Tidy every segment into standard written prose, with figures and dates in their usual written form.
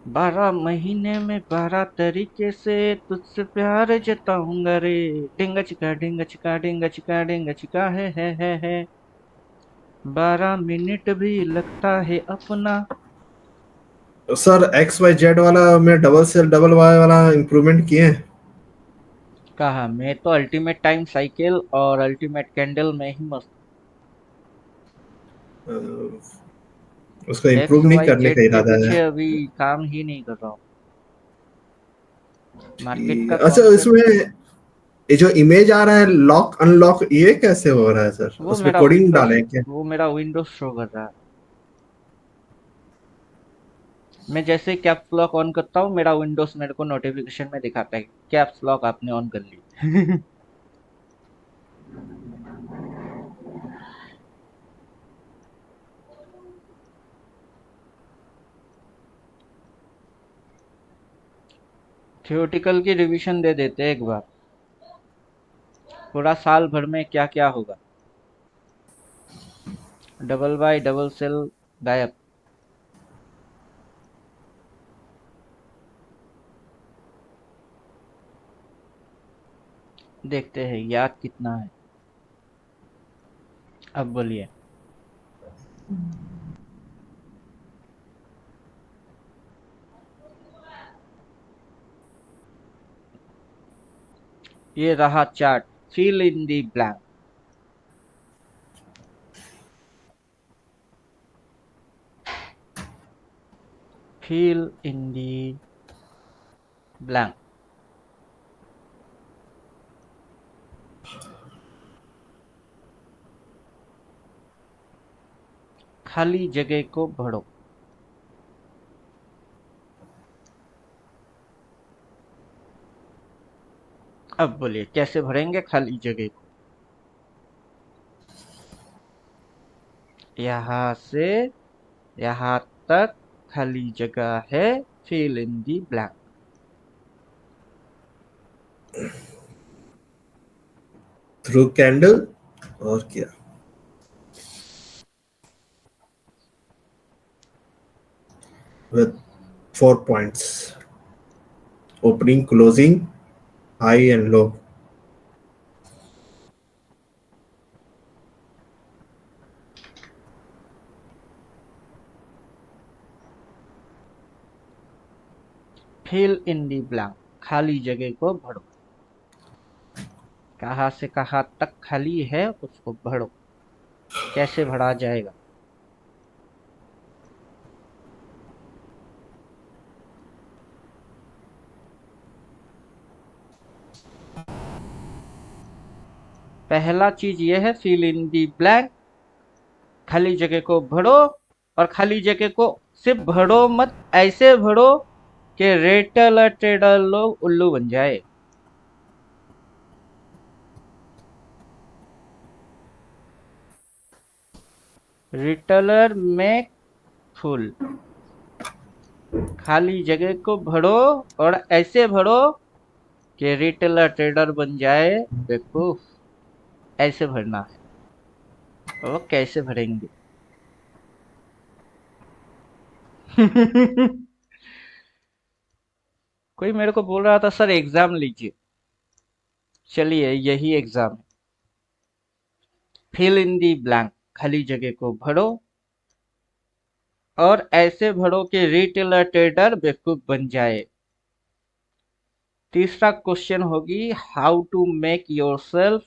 12 महीने में 12 तरीके से तुझसे प्यार जताऊंगा रे। ढिंगा चिका ढिंगा चिका ढिंगा चिका ढिंगा चिका है। 12 मिनट भी लगता है अपना। सर एक्स वाई जेड वाला में डबल सेल डबल वाई वाला इम्प्रूवमेंट किए हैं। कहा मैं तो अल्टीमेट टाइम साइकिल और अल्टीमेट कैंडल में ही मस्त। अ, उसको एक्स इम्प्रूव नहीं वाई करने जेड का के इरादा है। पीछे अभी काम ही नहीं कर रहा हूँ। मार्केट ठीक का है, अच्छा कॉन्सेप्ट। इसमें ये जो इमेज आ रहा है लॉक अनलॉक ये कैसे हो रहा है सर, वो उसमें मेरा कोडिंग विंडोज डालें क्या? वो मेरा विंडोज शो कर रहा है। मैं जैसे कैप्स लॉक ऑन करता हूँ मेरा विंडोज मेरे को नोटिफिकेशन में दिखाता है कैप्स लॉक आपने ऑन कर ली। थियोटिकल की रिवीजन दे देते हैं एक बार। पूरा साल भर में क्या क्या होगा। डबल बाय डबल सेल गायब। देखते हैं याद कितना है। अब बोलिए। ये रहा chart. Fill in the blank. Fill in the blank. खाली जगह को भरो। अब बोलिए कैसे भरेंगे खाली जगह को। यहाँ से यहाँ तक खाली जगह है। Fill in the blank. Through candle और क्या, with 4 points, opening closing high and low. Fill in the blank. खाली जगह को भरो। कहाँ से कहाँ तक खाली है उसको भरो। कैसे भरा जाएगा। पहला चीज ये है फिल इन दी ब्लैंक। खाली जगह को भरो। और खाली जगह को सिर्फ भरो मत ऐसे भरो कि रेटल ट्रेडर लोग उल्लू बन जाए। रिटेलर में फुल। खाली जगह को भरो और ऐसे भरो कि रिटेलर ट्रेडर बन जाए बेवकूफ। ऐसे भरना है। वो कैसे भरेंगे। कोई मेरे को बोल रहा था सर एग्जाम लीजिए। चलिए यही एग्जाम है। Fill in the blank. खाली जगह को भरो और ऐसे भरो कि रिटेलर ट्रेडर बेवकूफ बन जाए। तीसरा क्वेश्चन होगी how to make yourself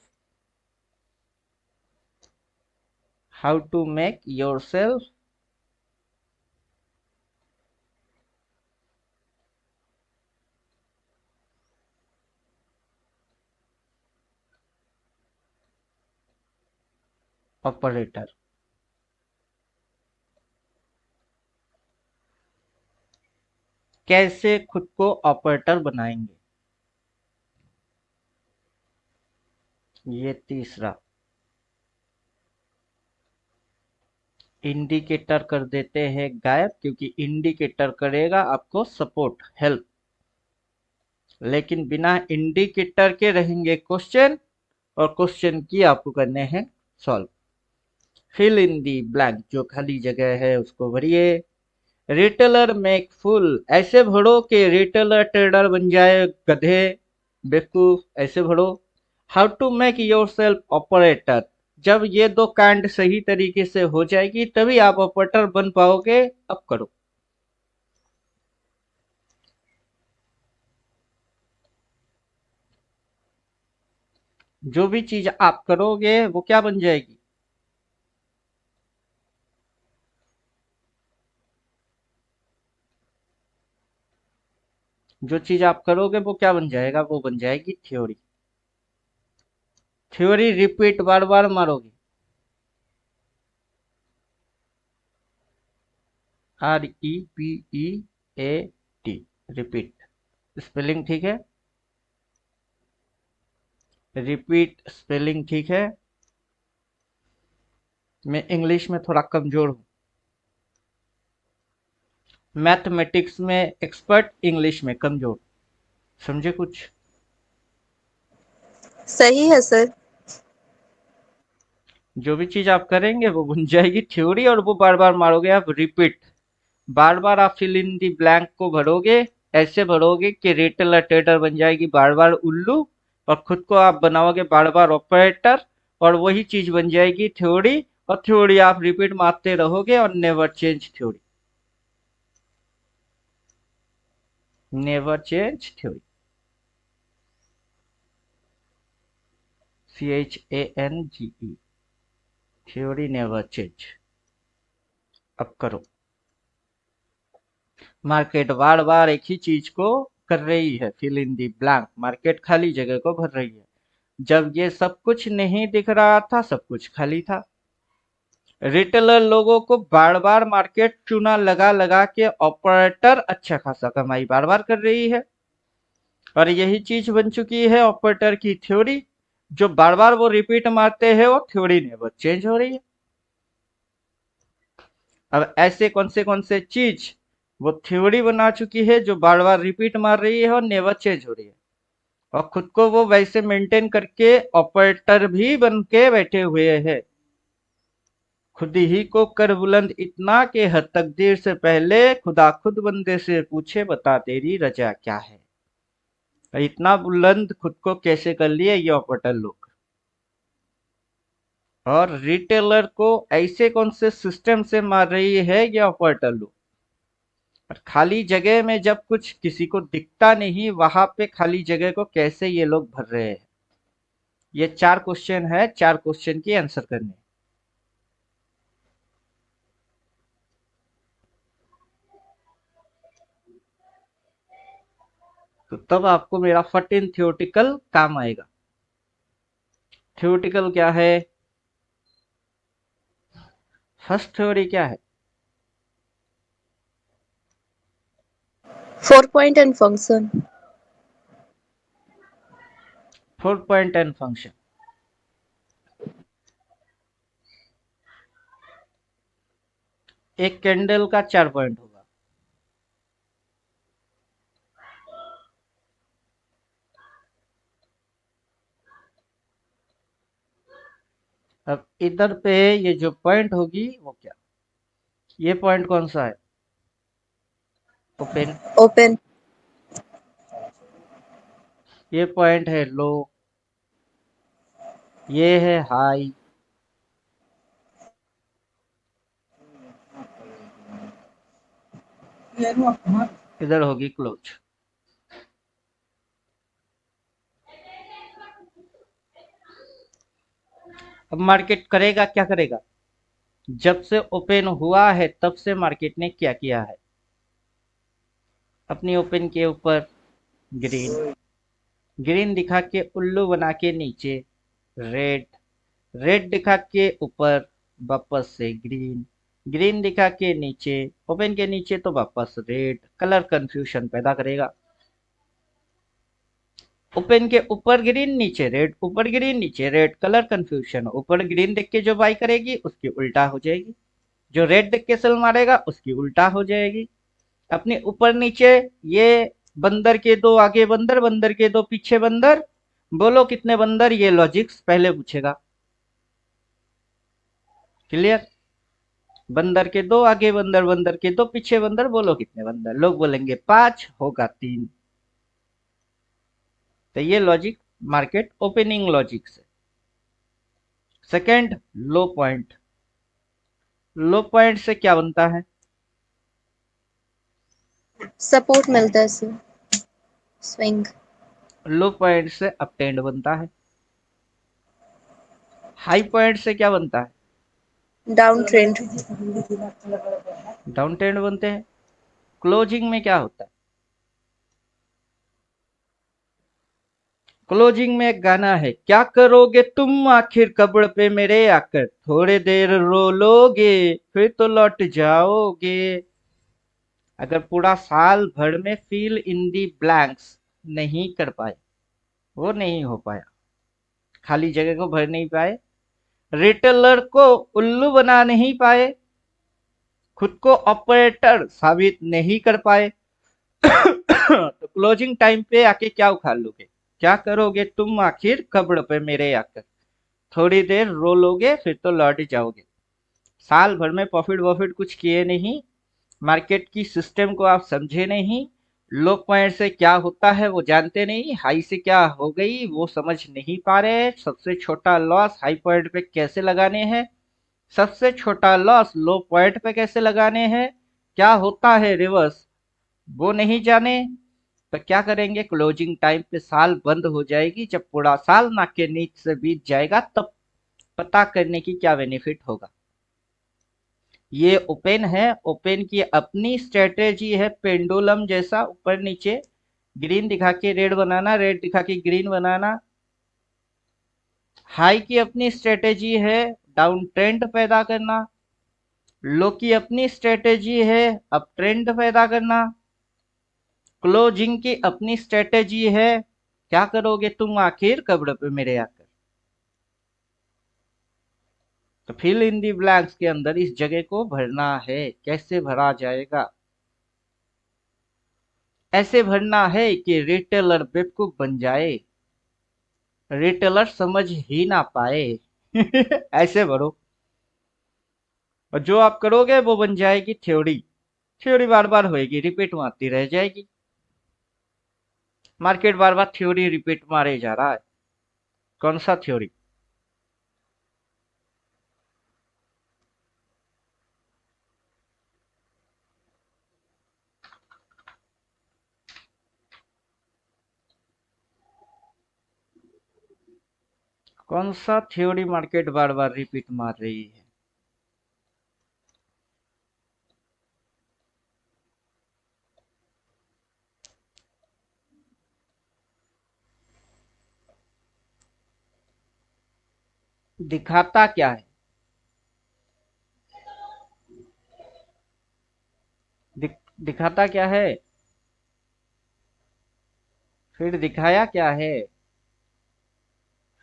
operator. कैसे खुद को ऑपरेटर बनाएंगे। ये तीसरा। इंडिकेटर कर देते हैं गायब क्योंकि इंडिकेटर करेगा आपको सपोर्ट हेल्प। लेकिन बिना इंडिकेटर के रहेंगे क्वेश्चन। और क्वेश्चन की आपको करने हैं solve. Fill in the blank. जो खाली जगह है उसको भरिए। रिटेलर मेक फुल, ऐसे भरो कि रिटेलर ट्रेडर बन जाए गधे बेवकूफ, ऐसे भरो। How to make yourself operator, जब ये दो कांड सही तरीके से हो जाएगी तभी आप ऑपरेटर बन पाओगे। अब करो। जो भी चीज आप करोगे वो क्या बन जाएगी? जो चीज आप करोगे वो क्या बन जाएगा? वो बन जाएगी थ्योरी। थ्योरी रिपीट बार बार मारोगे। REPEAT, repeat. स्पेलिंग ठीक है? रिपीट स्पेलिंग ठीक है? मैं इंग्लिश में थोड़ा कमजोर हूँ। मैथमेटिक्स में एक्सपर्ट, इंग्लिश में कमजोर। समझे कुछ? सही है सर। जो भी चीज आप करेंगे वो बन जाएगी थ्योरी, और वो बार बार मारोगे आप रिपीट। बार बार आप फिल इन दी ब्लैंक को भरोगे, ऐसे भरोगे कि रिटेलर ट्रेडर बन जाएगी बार बार उल्लू, और खुद को आप बनाओगे बार बार ऑपरेटर, और वही चीज बन जाएगी थ्योरी। और थ्योरी आप रिपीट मारते रहोगे और never change theory. Never change theory. CHANGE, theory never change. अब करो। मार्केट बार बार एक ही चीज को कर रही है, fill in the blank. Market खाली जगह को भर रही है। जब ये सब कुछ नहीं दिख रहा था, सब कुछ खाली था। रिटेलर लोगों को बार बार मार्केट चूना लगा लगा के ऑपरेटर अच्छा खासा कमाई बार बार कर रही है, और यही चीज बन चुकी है ऑपरेटर की थ्योरी। जो बार बार वो रिपीट मारते हैं वो थ्योरी नेवर चेंज हो रही है। अब ऐसे कौन से चीज वो थ्योरी बना चुकी है जो बार बार रिपीट मार रही है और नेवर चेंज हो रही है, और खुद को वो वैसे मेंटेन करके ऑपरेटर भी बन के बैठे हुए हैं। खुद ही को कर बुलंद इतना कि हर तकदीर से पहले खुदा खुद बंदे से पूछे बता तेरी रजा क्या है। इतना बुलंद खुद को कैसे कर लिए ये ऑपरेटर लोग। और रिटेलर को ऐसे कौन से सिस्टम से मार रही है ये ऑपरेटर लोग। और खाली जगह में जब कुछ किसी को दिखता नहीं, वहां पे खाली जगह को कैसे ये लोग भर रहे हैं। ये 4 क्वेश्चन है, 4 क्वेश्चन की आंसर करने। तो तब आपको मेरा फट इन थ्योरेटिकल काम आएगा। थ्योरेटिकल क्या है? फर्स्ट थ्योरी क्या है? 4 point and function. 4.10 फंक्शन। एक कैंडल का 4 पॉइंट होगा। अब इधर पे ये जो पॉइंट होगी वो क्या? ये पॉइंट कौन सा है? ओपन। Open. ये पॉइंट है लो। ये है हाई। इधर होगी क्लोज। अब मार्केट करेगा क्या करेगा? जब से ओपन हुआ है तब से मार्केट ने क्या किया है? अपनी ओपन के ऊपर ग्रीन, ग्रीन दिखा के उल्लू बना के नीचे रेड, रेड दिखा के ऊपर वापस से ग्रीन, ग्रीन दिखा के नीचे, ओपन के नीचे तो वापस रेड। कलर कंफ्यूजन पैदा करेगा। ओपन के ऊपर ग्रीन, नीचे रेड, ऊपर ग्रीन, नीचे रेड, कलर कंफ्यूजन। ऊपर ग्रीन देख के जो बाई करेगी उसकी उल्टा हो जाएगी, जो रेड देख के सेल मारेगा उसकी उल्टा हो जाएगी। अपने ऊपर नीचे ये बंदर के दो आगे बंदर, बंदर के दो पीछे बंदर, बोलो कितने बंदर, ये लॉजिक्स पहले पूछेगा। क्लियर? बंदर के दो आगे बंदर, बंदर के दो पीछे बंदर, बोलो कितने बंदर? लोग बोलेंगे 5, होगा 3। तो ये लॉजिक मार्केट ओपनिंग लॉजिक से। सेकंड, लो पॉइंट। लो पॉइंट से क्या बनता है? सपोर्ट मिलता है सर। स्विंग। लो पॉइंट से अप ट्रेंड बनता है। हाई पॉइंट से क्या बनता है? Down trend. डाउन ट्रेंड बनते हैं। क्लोजिंग में क्या होता है? क्लोजिंग में एक गाना है, क्या करोगे तुम आखिर कब्र पे मेरे आकर, थोड़े देर रो लोगे फिर तो लौट जाओगे। अगर पूरा साल भर में फिल इन दी ब्लैंक्स नहीं कर पाए, वो नहीं हो पाया, खाली जगह को भर नहीं पाए, रिटेलर को उल्लू बना नहीं पाए, खुद को ऑपरेटर साबित नहीं कर पाए, तो क्लोजिंग टाइम पे आके क्या उखाड़ लोगे? क्या करोगे तुम आखिर कब्र पे मेरे आकर, थोड़ी देर रो लोगे फिर तो लौट जाओगे। साल भर में प्रॉफिट वॉफिट कुछ किए नहीं, मार्केट की सिस्टम को आप समझे नहीं, लो पॉइंट से क्या होता है वो जानते नहीं, हाई से क्या हो गई वो समझ नहीं पा रहे, सबसे छोटा लॉस हाई पॉइंट पे कैसे लगाने हैं, सबसे छोटा लॉस लो पॉइंट पे कैसे लगाने हैं, क्या होता है रिवर्स वो नहीं जाने। तो क्या करेंगे? क्लोजिंग टाइम पे साल बंद हो जाएगी, जब पूरा साल नाक के नीचे से बीत जाएगा तब पता करने की क्या बेनिफिट होगा। ये ओपन है, ओपन की अपनी स्ट्रेटेजी है, पेंडुलम जैसा ऊपर नीचे, ग्रीन दिखा के रेड बनाना, रेड दिखा के ग्रीन बनाना। हाई की अपनी स्ट्रेटेजी है डाउन ट्रेंड पैदा करना, लो की अपनी स्ट्रेटेजी है अप ट्रेंड पैदा करना, क्लोजिंग की अपनी स्ट्रेटेजी है क्या करोगे तुम आखिर कब्र पे मेरे आकर। तो फिल इन दी ब्लैंक्स के अंदर इस जगह को भरना है। कैसे भरा जाएगा? ऐसे भरना है कि रिटेलर बेवकूफ बन जाए, रिटेलर समझ ही ना पाए। ऐसे भरो, और जो आप करोगे वो बन जाएगी थ्योरी। थ्योरी बार बार होएगी, रिपीट मारती रह जाएगी। मार्केट बार बार थ्योरी रिपीट मारे जा रहा है। कौन सा थ्योरी? कौन सा थ्योरी मार्केट बार बार रिपीट मार रही है? दिखाता क्या है? दिखाता क्या है? फिर दिखाया क्या है?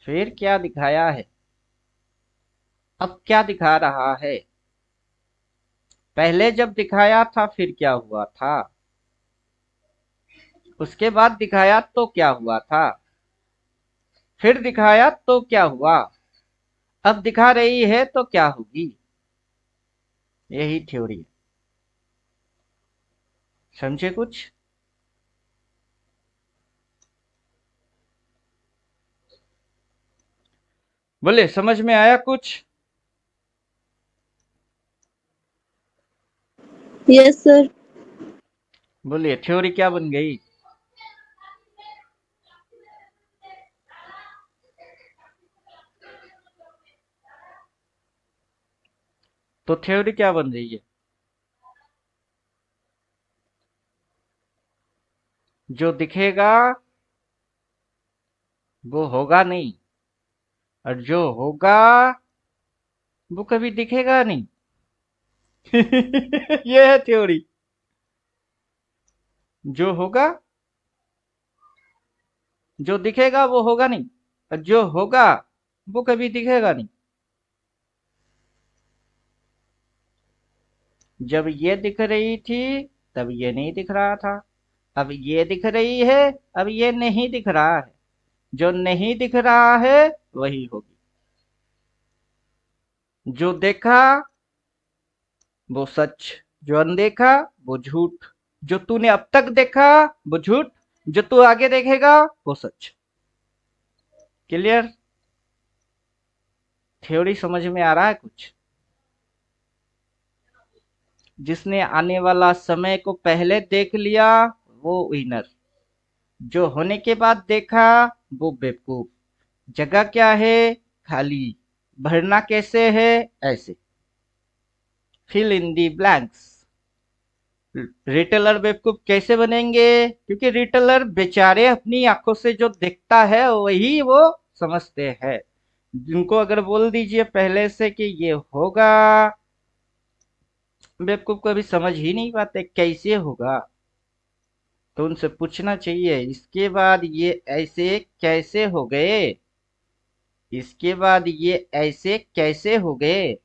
फिर क्या दिखाया है? अब क्या दिखा रहा है? पहले जब दिखाया था फिर क्या हुआ था? उसके बाद दिखाया तो क्या हुआ था? फिर दिखाया तो क्या हुआ? अब दिखा रही है तो क्या होगी? यही थ्योरी है। समझे कुछ? बोले समझ में आया कुछ? Yes sir. बोलिए थ्योरी क्या बन गई? तो थ्योरी क्या बन रही है? जो दिखेगा वो होगा नहीं, और जो होगा वो कभी दिखेगा नहीं। ये है थ्योरी। जो होगा, जो दिखेगा वो होगा नहीं, और जो होगा वो कभी दिखेगा नहीं। जब ये दिख रही थी तब ये नहीं दिख रहा था, अब ये दिख रही है, अब ये नहीं दिख रहा है। जो नहीं दिख रहा है वही होगी। जो देखा वो सच। जो अनदेखा वो झूठ। जो तूने अब तक देखा वो झूठ। जो तू आगे देखेगा वो सच। क्लियर? थ्योरी समझ में आ रहा है कुछ? जिसने आने वाला समय को पहले देख लिया वो विनर। जो होने के बाद देखा वो बेवकूफ। जगह क्या है? खाली। भरना कैसे है? ऐसे। Fill in the blanks. Retailer बेवकूफ कैसे बनेंगे? क्योंकि रिटेलर बेचारे अपनी आंखों से जो दिखता है वही वो समझते हैं। जिनको अगर बोल दीजिए पहले से कि ये होगा, बेवकूफ को अभी समझ ही नहीं पाते कैसे होगा। तो उनसे पूछना चाहिए इसके बाद ये ऐसे कैसे हो गए। इसके बाद ये ऐसे कैसे हो गए।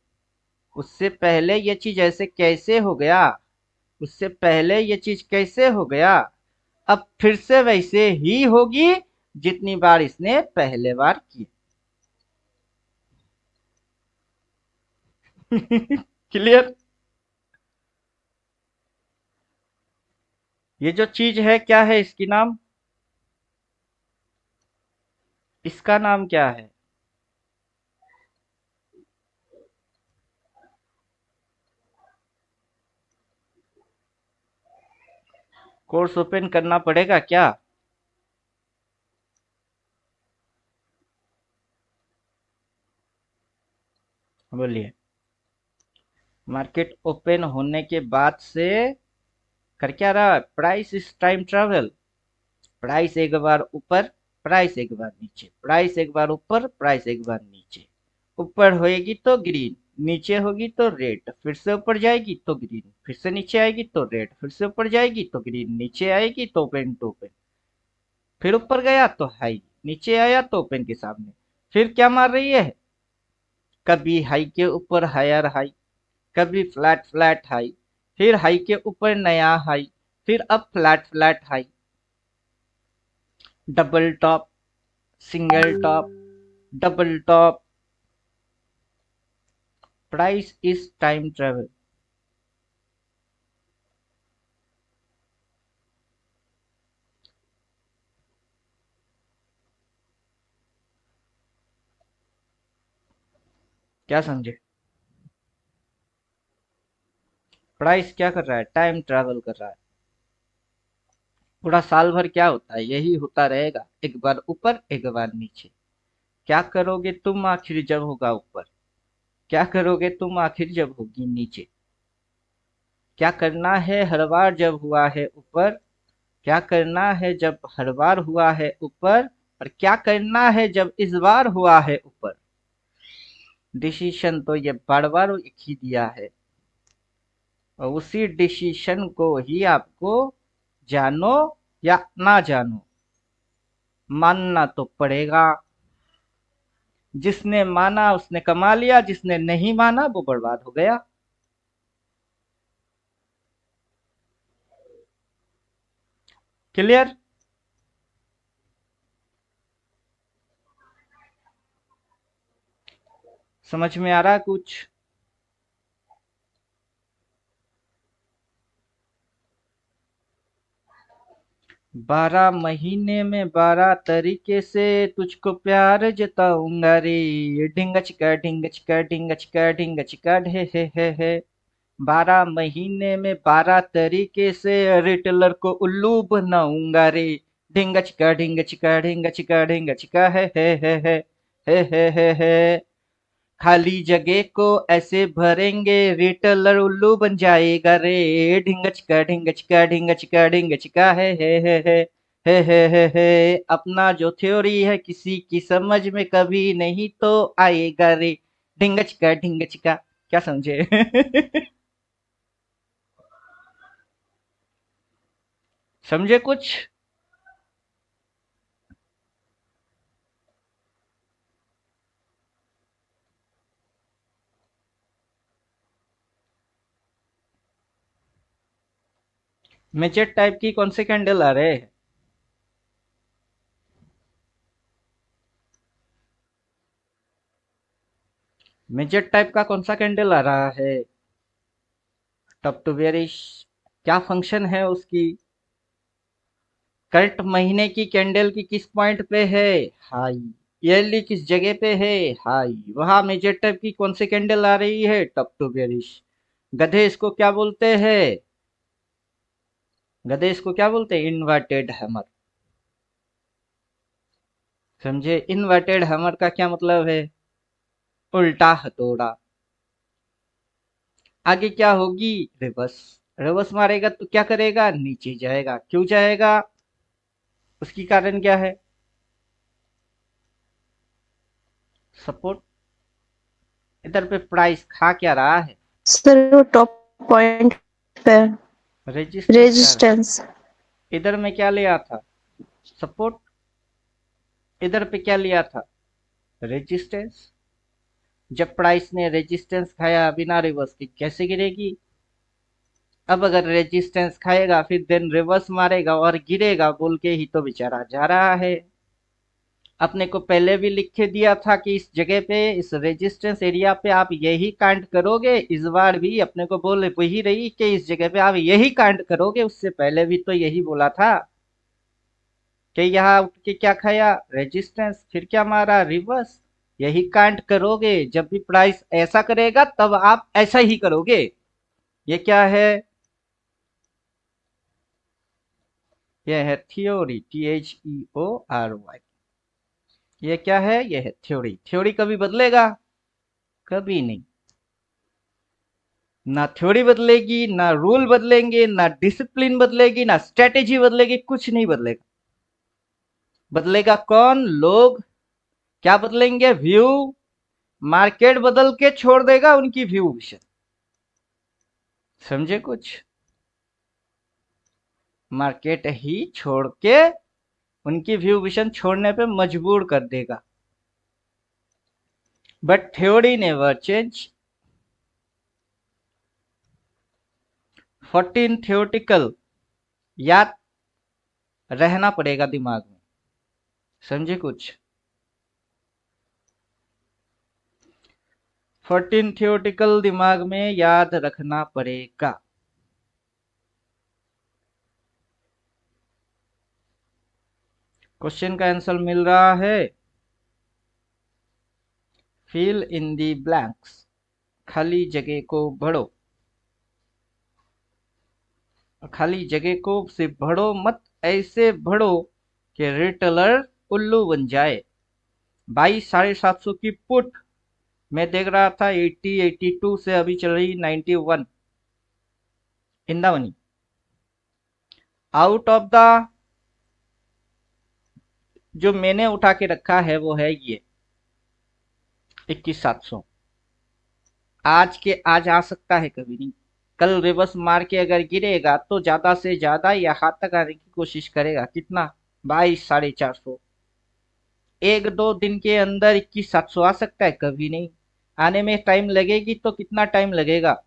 उससे पहले ये चीज ऐसे कैसे हो गया। उससे पहले ये चीज कैसे हो गया। अब फिर से वैसे ही होगी जितनी बार इसने पहले बार की। क्लियर? ये जो चीज है क्या है इसकी नाम? इसका नाम क्या है? कोर्स ओपन करना पड़ेगा क्या? बोलिए। मार्केट ओपन होने के बाद से कर क्या रहा? Price is time travel. Price एक बार ऊपर, प्राइस एक बार नीचे, प्राइस एक बार ऊपर, प्राइस एक बार नीचे। ऊपर होएगी तो ग्रीन, नीचे होगी तो रेड, फिर से ऊपर जाएगी तो ग्रीन, फिर से नीचे आएगी तो रेड, फिर से ऊपर जाएगी तो ग्रीन, नीचे आएगी तो ओपन टू ओपन। फिर ऊपर गया तो हाई, नीचे आया तो ओपन के सामने। फिर क्या मार रही है? कभी हाई के ऊपर हायर हाई, कभी फ्लैट फ्लैट हाई, फिर हाई के ऊपर नया हाई, फिर अब flat flat high. Double top, single top, double top. Price is time travel. क्या समझे? प्राइस क्या कर रहा है? टाइम ट्रैवल कर रहा है। पूरा साल भर क्या होता है? यही होता रहेगा, एक बार ऊपर एक बार नीचे। क्या करोगे तुम आखिर जब होगा ऊपर? क्या करोगे तुम आखिर जब होगी नीचे? क्या करना है हर बार जब हुआ है ऊपर? क्या करना है जब हर बार हुआ है ऊपर? और क्या करना है जब इस बार हुआ है ऊपर? डिसीजन तो ये बार बार एक ही दिया है, और उसी डिसीजन को ही आपको जानो या ना जानो मानना तो पड़ेगा। जिसने माना उसने कमा लिया, जिसने नहीं माना वो बर्बाद हो गया। क्लियर? समझ में आ रहा है कुछ? 12 महीने में 12 तरीके से तुझको प्यार जताऊंगा रे। ढिंगा चिका ढिंगा चिका ढिंगा चिका ढिंगा चिका हे। 12 महीने में 12 तरीके से रिटेलर को उल्लू बनाऊंगा रे। ढिंगा चिका ढिंगा चिका ढिंगा चिका ढिंगा चिका हे। खाली जगह को ऐसे भरेंगे रिटेलर उल्लू बन जाएगा रे। ढिंगा चिका ढिंगा चिका ढिंगा चिका ढिंगा चिका हे। अपना जो थ्योरी है किसी की समझ में कभी नहीं तो आएगा रे। ढिंगा चिका ढिंगा चिका। क्या समझे? समझे कुछ? मेजर टाइप की कौन से कैंडल आ रहे हैं? मेजर टाइप का कौन सा कैंडल आ रहा है? टॉप टू बेरिश क्या फंक्शन है उसकी? करंट महीने की कैंडल की किस पॉइंट पे है? हाई। ईयरली किस जगह पे है? हाई। वहां मेजर टाइप की कौन सी कैंडल आ रही है? Top to bearish. गधे इसको क्या बोलते हैं? गधे इसको क्या बोलते हैं? Inverted hammer. समझे? इन्वर्टेड हैमर का क्या मतलब है? उल्टा हथौड़ा। आगे क्या होगी? रिवर्स। रिवर्स मारेगा तो क्या करेगा? नीचे जाएगा। क्यों जाएगा? उसकी कारण क्या है? सपोर्ट। इधर पे प्राइस खा क्या रहा है? सर वो टॉप पॉइंट पे रेजिस्टेंस खा रहा रेजिस्टेंस। है। इधर में क्या लिया था? सपोर्ट। इधर पे क्या लिया था? रेजिस्टेंस। जब प्राइस ने रेजिस्टेंस खाया बिना रिवर्स के कैसे गिरेगी? अब अगर रेजिस्टेंस खाएगा फिर देन रिवर्स मारेगा और गिरेगा बोल के ही तो बेचारा जा रहा है। अपने को पहले भी लिख के दिया था कि इस जगह पे इस रेजिस्टेंस एरिया पे आप यही कांड करोगे। इस बार भी अपने को बोल वही रही कि इस जगह पे आप यही कांड करोगे। उससे पहले भी तो यही बोला था कि यहाँ उठ के क्या खाया? रेजिस्टेंस। फिर क्या मारा? रिवर्स। यही कांड करोगे। जब भी प्राइस ऐसा करेगा तब आप ऐसा ही करोगे। ये क्या है? यह है थ्योरी। THEORY। ये क्या है? यह है थ्योरी। थ्योरी कभी बदलेगा? कभी नहीं। ना थ्योरी बदलेगी, ना रूल बदलेंगे, ना डिसिप्लिन बदलेगी, ना स्ट्रेटेजी बदलेगी, कुछ नहीं बदलेगा। बदलेगा कौन? लोग। क्या बदलेंगे? व्यू। मार्केट बदल के छोड़ देगा उनकी व्यू विजन। समझे कुछ? मार्केट ही छोड़ के उनकी व्यू विजन छोड़ने पे मजबूर कर देगा। But theory never change. 14 theoretical याद रहना पड़ेगा दिमाग में। समझे कुछ? 14 थियोटिकल दिमाग में याद रखना पड़ेगा। क्वेश्चन का आंसर मिल रहा है? Fill in the blanks. खाली जगह को भरो। खाली जगह को सिर्फ भरो मत, ऐसे भरो कि रिटेलर उल्लू बन जाए। 22,750 की पुट मैं देख रहा था 80 82 से अभी चल रही 91 in the money. Out of the जो मैंने उठा के रखा है वो है ये 21,700। आज के आज आ सकता है, कभी नहीं। कल रिवर्स मार के अगर गिरेगा तो ज्यादा से ज्यादा यहाँ तक आने की कोशिश करेगा। कितना? 22,450। एक दो दिन के अंदर 21,700 आ सकता है? कभी नहीं। आने में टाइम लगेगी तो कितना टाइम लगेगा?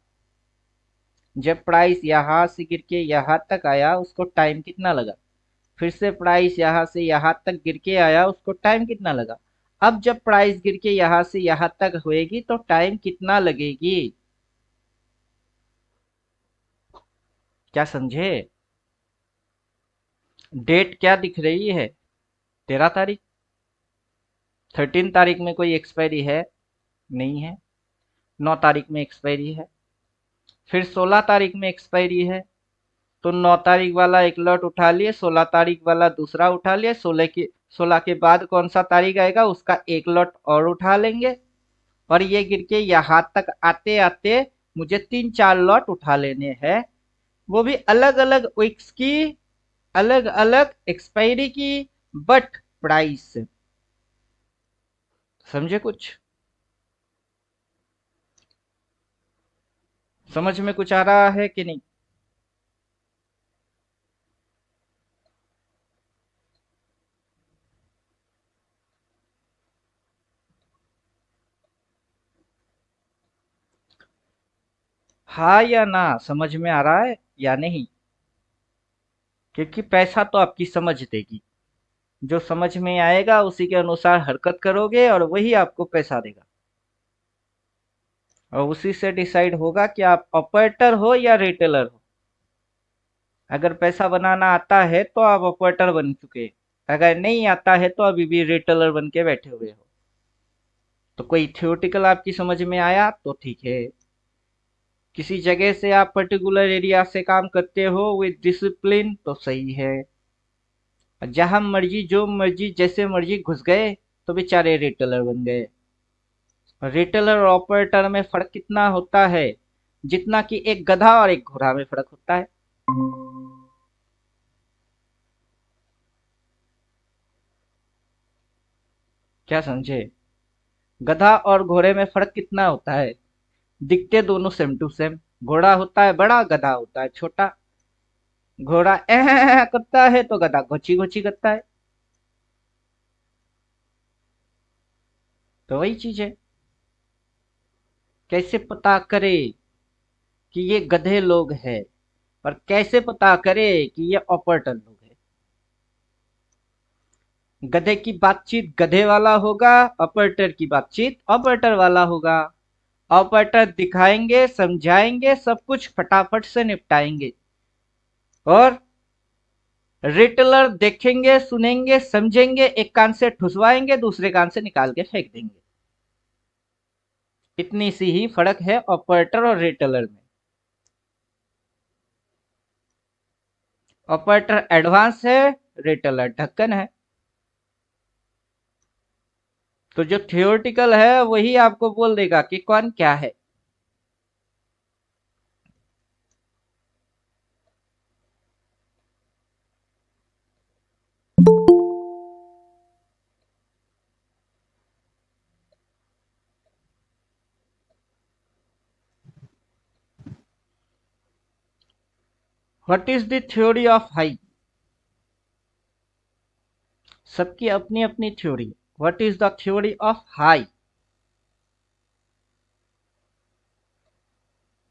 जब प्राइस यहाँ से गिर के यहाँ तक आया उसको टाइम कितना लगा? फिर से प्राइस यहाँ से यहाँ तक गिर के आया उसको टाइम कितना लगा? अब जब प्राइस गिर के यहाँ से यहाँ तक होएगी तो टाइम कितना लगेगी? क्या समझे? डेट क्या दिख रही है? 13 तारीख। 13 तारीख में कोई एक्सपायरी है? नहीं है। 9 तारीख में एक्सपायरी है। फिर 16 तारीख में एक्सपायरी है। तो 9 तारीख वाला एक लॉट उठा लिए, 16 तारीख वाला दूसरा उठा लिए, 16 के बाद कौन सा तारीख आएगा उसका एक लॉट और उठा लेंगे। और ये गिर के यहाँ तक आते आते मुझे 3-4 लॉट उठा लेने हैं। वो भी अलग अलग विक्स की, अलग अलग एक्सपायरी की, बट प्राइस से। समझे कुछ? समझ में कुछ आ रहा है कि नहीं? हाँ या ना? समझ में आ रहा है या नहीं? क्योंकि पैसा तो आपकी समझ देगी। जो समझ में आएगा उसी के अनुसार हरकत करोगे और वही आपको पैसा देगा। और उसी से डिसाइड होगा कि आप ऑपरेटर हो या रिटेलर हो। अगर पैसा बनाना आता है तो आप ऑपरेटर बन चुके, अगर नहीं आता है तो अभी भी रिटेलर बन के बैठे हुए हो। तो कोई थियोरटिकल आपकी समझ में आया तो ठीक है। किसी जगह से आप पर्टिकुलर एरिया से काम करते हो विद डिसिप्लिन तो सही है। जहां मर्जी जो मर्जी जैसे मर्जी घुस गए तो बेचारे रिटेलर बन गए। रिटेलर और ऑपरेटर में फर्क कितना होता है? जितना कि एक गधा और एक घोड़ा में फर्क होता है। क्या समझे? गधा और घोड़े में फर्क कितना होता है? दिखते दोनों सेम टू सेम। घोड़ा होता है बड़ा, गधा होता है छोटा। घोड़ा करता है तो गधा घोची घोची करता है। तो वही चीज है। कैसे पता करे कि ये गधे लोग हैं, और कैसे पता करे कि ये ऑपरेटर लोग हैं? गधे की बातचीत गधे वाला होगा, ऑपरेटर की बातचीत ऑपरेटर वाला होगा। ऑपरेटर दिखाएंगे, समझाएंगे, सब कुछ फटाफट से निपटाएंगे। और रिटेलर देखेंगे, सुनेंगे, समझेंगे, एक कान से ठुसवाएंगे, दूसरे कान से निकाल के फेंक देंगे। इतनी सी ही फर्क है ऑपरेटर और रिटेलर में। ऑपरेटर एडवांस है, रिटेलर ढक्कन है। तो जो थियोरटिकल है वही आपको बोल देगा कि कौन क्या है। What is the theory of high? सबकी अपनी अपनी theory. What is the theory of high?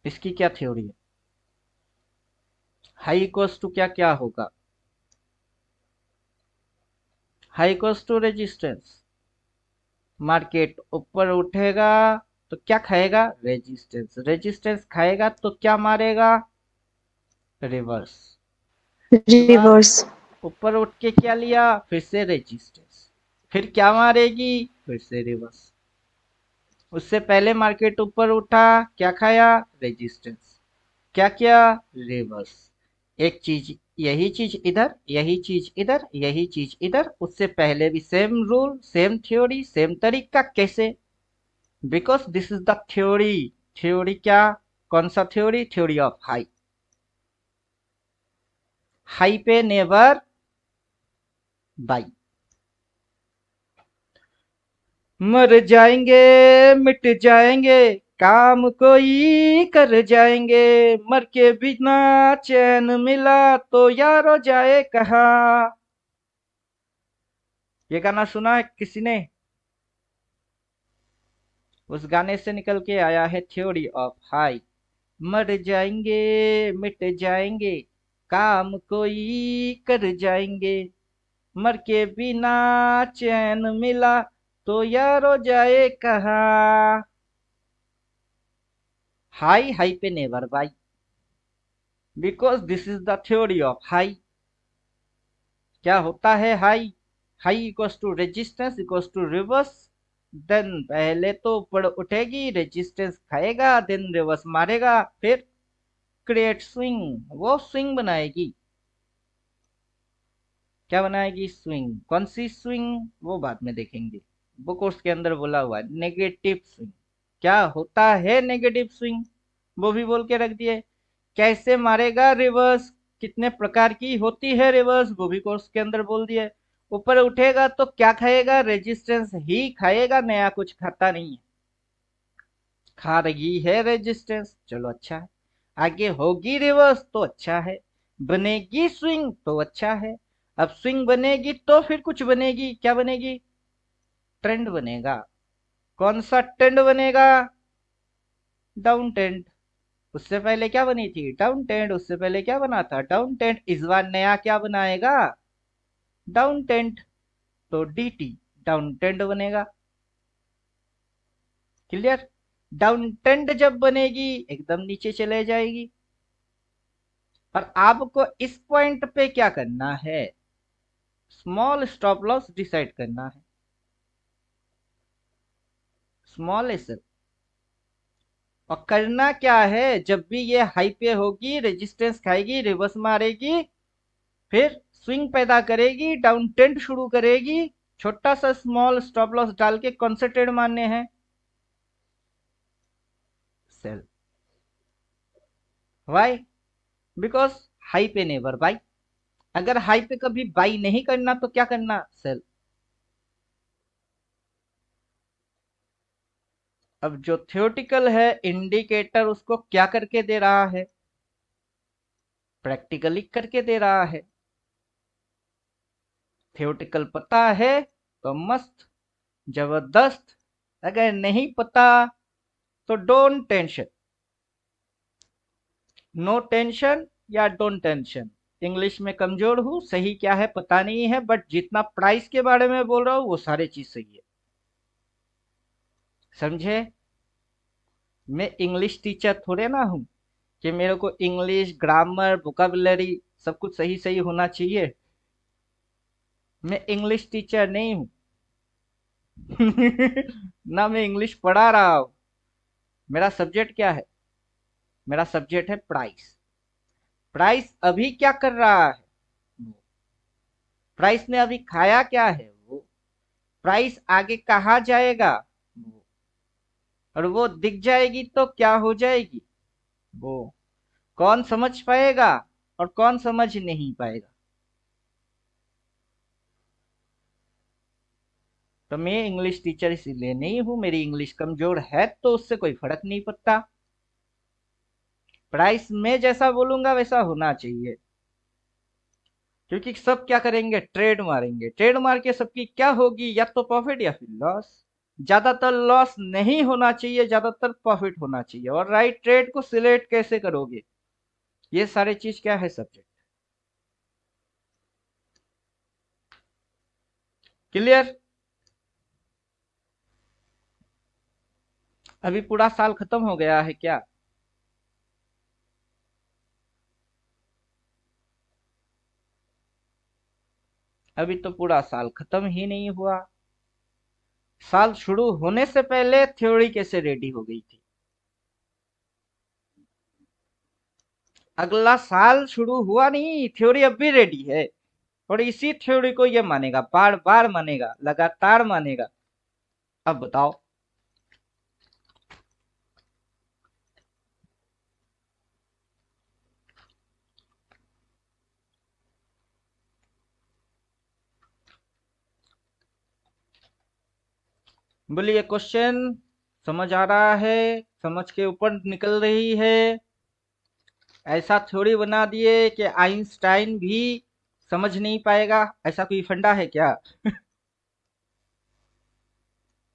इसकी क्या थ्योरी है? हाई इक्वल्स टू क्या क्या होगा? High equals to resistance. Market ऊपर उठेगा तो क्या खाएगा? रेजिस्टेंस। रेजिस्टेंस खाएगा तो क्या मारेगा? रिवर्स। reverse, ऊपर उठ के क्या लिया? फिर से रेजिस्टेंस। फिर क्या मारेगी? फिर से रिवर्स। उससे पहले मार्केट ऊपर उठा, क्या खाया? रेजिस्टेंस। क्या किया? रिवर्स। एक चीज, यही चीज इधर, यही चीज इधर, यही चीज इधर। उससे पहले भी same rule, same theory, same तरीका। कैसे? Because this is the theory. Theory क्या? कौन सा theory? Theory of high. High पे नेवर बाई। मर जाएंगे, मिट जाएंगे, काम कोई कर जाएंगे, मर के बिना चैन मिला तो यारो जाए कहा। ये गाना सुना है किसी ने? उस गाने से निकल के आया है थ्योरी ऑफ हाई। मर जाएंगे, मिट जाएंगे, काम कोई कर जाएंगे, मर के बिना चैन मिला तो यारो जाए कहा। हाई हाई पे never buy, because this is the theory of high. क्या होता है high? High equals to resistance equals to reverse. Then पहले तो ऊपर उठेगी, रेजिस्टेंस खाएगा, देन रिवर्स मारेगा, फिर क्रिएट स्विंग। वो स्विंग बनाएगी। क्या बनाएगी? स्विंग। कौन सी स्विंग? वो बाद में देखेंगे। वो कोर्स के अंदर बोला हुआ है नेगेटिव स्विंग। क्या होता है नेगेटिव स्विंग? वो भी बोल के रख दिए। कैसे मारेगा रिवर्स? कितने प्रकार की होती है रिवर्स? वो भी कोर्स के अंदर बोल दिए। ऊपर उठेगा तो क्या खाएगा? रेजिस्टेंस ही खाएगा, नया कुछ खाता नहीं है। खा रही है रेजिस्टेंस, चलो अच्छा है। आगे होगी रिवर्स तो अच्छा है। बनेगी स्विंग तो अच्छा है। अब स्विंग बनेगी तो फिर कुछ बनेगी। क्या बनेगी? ट्रेंड बनेगा। कौन सा ट्रेंड बनेगा? Down trend. उससे पहले क्या बनी थी? Down trend. उससे पहले क्या बना था? Down trend. इस बार नया क्या बनाएगा? Down trend. तो डीटी डाउन ट्रेंड बनेगा। क्लियर? डाउन ट्रेंड जब बनेगी एकदम नीचे चले जाएगी। और आपको इस पॉइंट पे क्या करना है, स्मॉल स्टॉप लॉस डिसाइड करना है, स्मॉल एस। और करना क्या है, जब भी ये हाई पे होगी रेजिस्टेंस खाएगी, रिवर्स मारेगी, फिर स्विंग पैदा करेगी, डाउन ट्रेंड शुरू करेगी, छोटा सा स्मॉल स्टॉप लॉस डाल के कौन से ट्रेड मारने हैं, सेल। वाई? बिकॉज हाई पे नेवर बाई। अगर हाई पे कभी बाई नहीं करना तो क्या करना, सेल। अब जो थियोटिकल है इंडिकेटर उसको क्या करके दे रहा है, प्रैक्टिकली करके दे रहा है। थियोटिकल पता है तो मस्त, जबरदस्त। अगर नहीं पता तो डोंट टेंशन, नो टेंशन या डोंट टेंशन। इंग्लिश में कमजोर हूं, सही क्या है पता नहीं है, बट जितना प्राइस के बारे में बोल रहा हूं वो सारे चीज सही है, समझे। मैं इंग्लिश टीचर थोड़े ना हूं कि मेरे को इंग्लिश ग्रामर वोकाबुलरी सब कुछ सही सही होना चाहिए। मैं इंग्लिश टीचर नहीं हूं। ना मैं इंग्लिश पढ़ा रहा हूं। मेरा सब्जेक्ट क्या है, मेरा सब्जेक्ट है प्राइस। प्राइस अभी क्या कर रहा है, प्राइस ने अभी खाया क्या है वो, प्राइस आगे कहाँ जाएगा वो, और वो दिख जाएगी तो क्या हो जाएगी वो, कौन समझ पाएगा और कौन समझ नहीं पाएगा। तो मैं इंग्लिश टीचर इसलिए नहीं हूं, मेरी इंग्लिश कमजोर है तो उससे कोई फर्क नहीं पड़ता। प्राइस में जैसा बोलूंगा वैसा होना चाहिए, क्योंकि सब क्या करेंगे, ट्रेड मारेंगे, ट्रेड मार के सबकी क्या होगी, या तो प्रॉफिट या फिर लॉस। ज्यादातर लॉस नहीं होना चाहिए, ज्यादातर प्रॉफिट होना चाहिए। और राइट ट्रेड को सिलेक्ट कैसे करोगे, ये सारे चीज क्या है, सब्जेक्ट। क्लियर? अभी पूरा साल खत्म हो गया है क्या, अभी तो पूरा साल खत्म ही नहीं हुआ। साल शुरू होने से पहले थ्योरी कैसे रेडी हो गई थी, अगला साल शुरू हुआ नहीं, थ्योरी अब भी रेडी है। और इसी थ्योरी को ये मानेगा, बार बार मानेगा, लगातार मानेगा। अब बताओ। बोलिए, क्वेश्चन समझ आ रहा है, समझ के ऊपर निकल रही है। ऐसा थ्योरी बना दिए कि आइंस्टाइन भी समझ नहीं पाएगा, ऐसा कोई फंडा है क्या?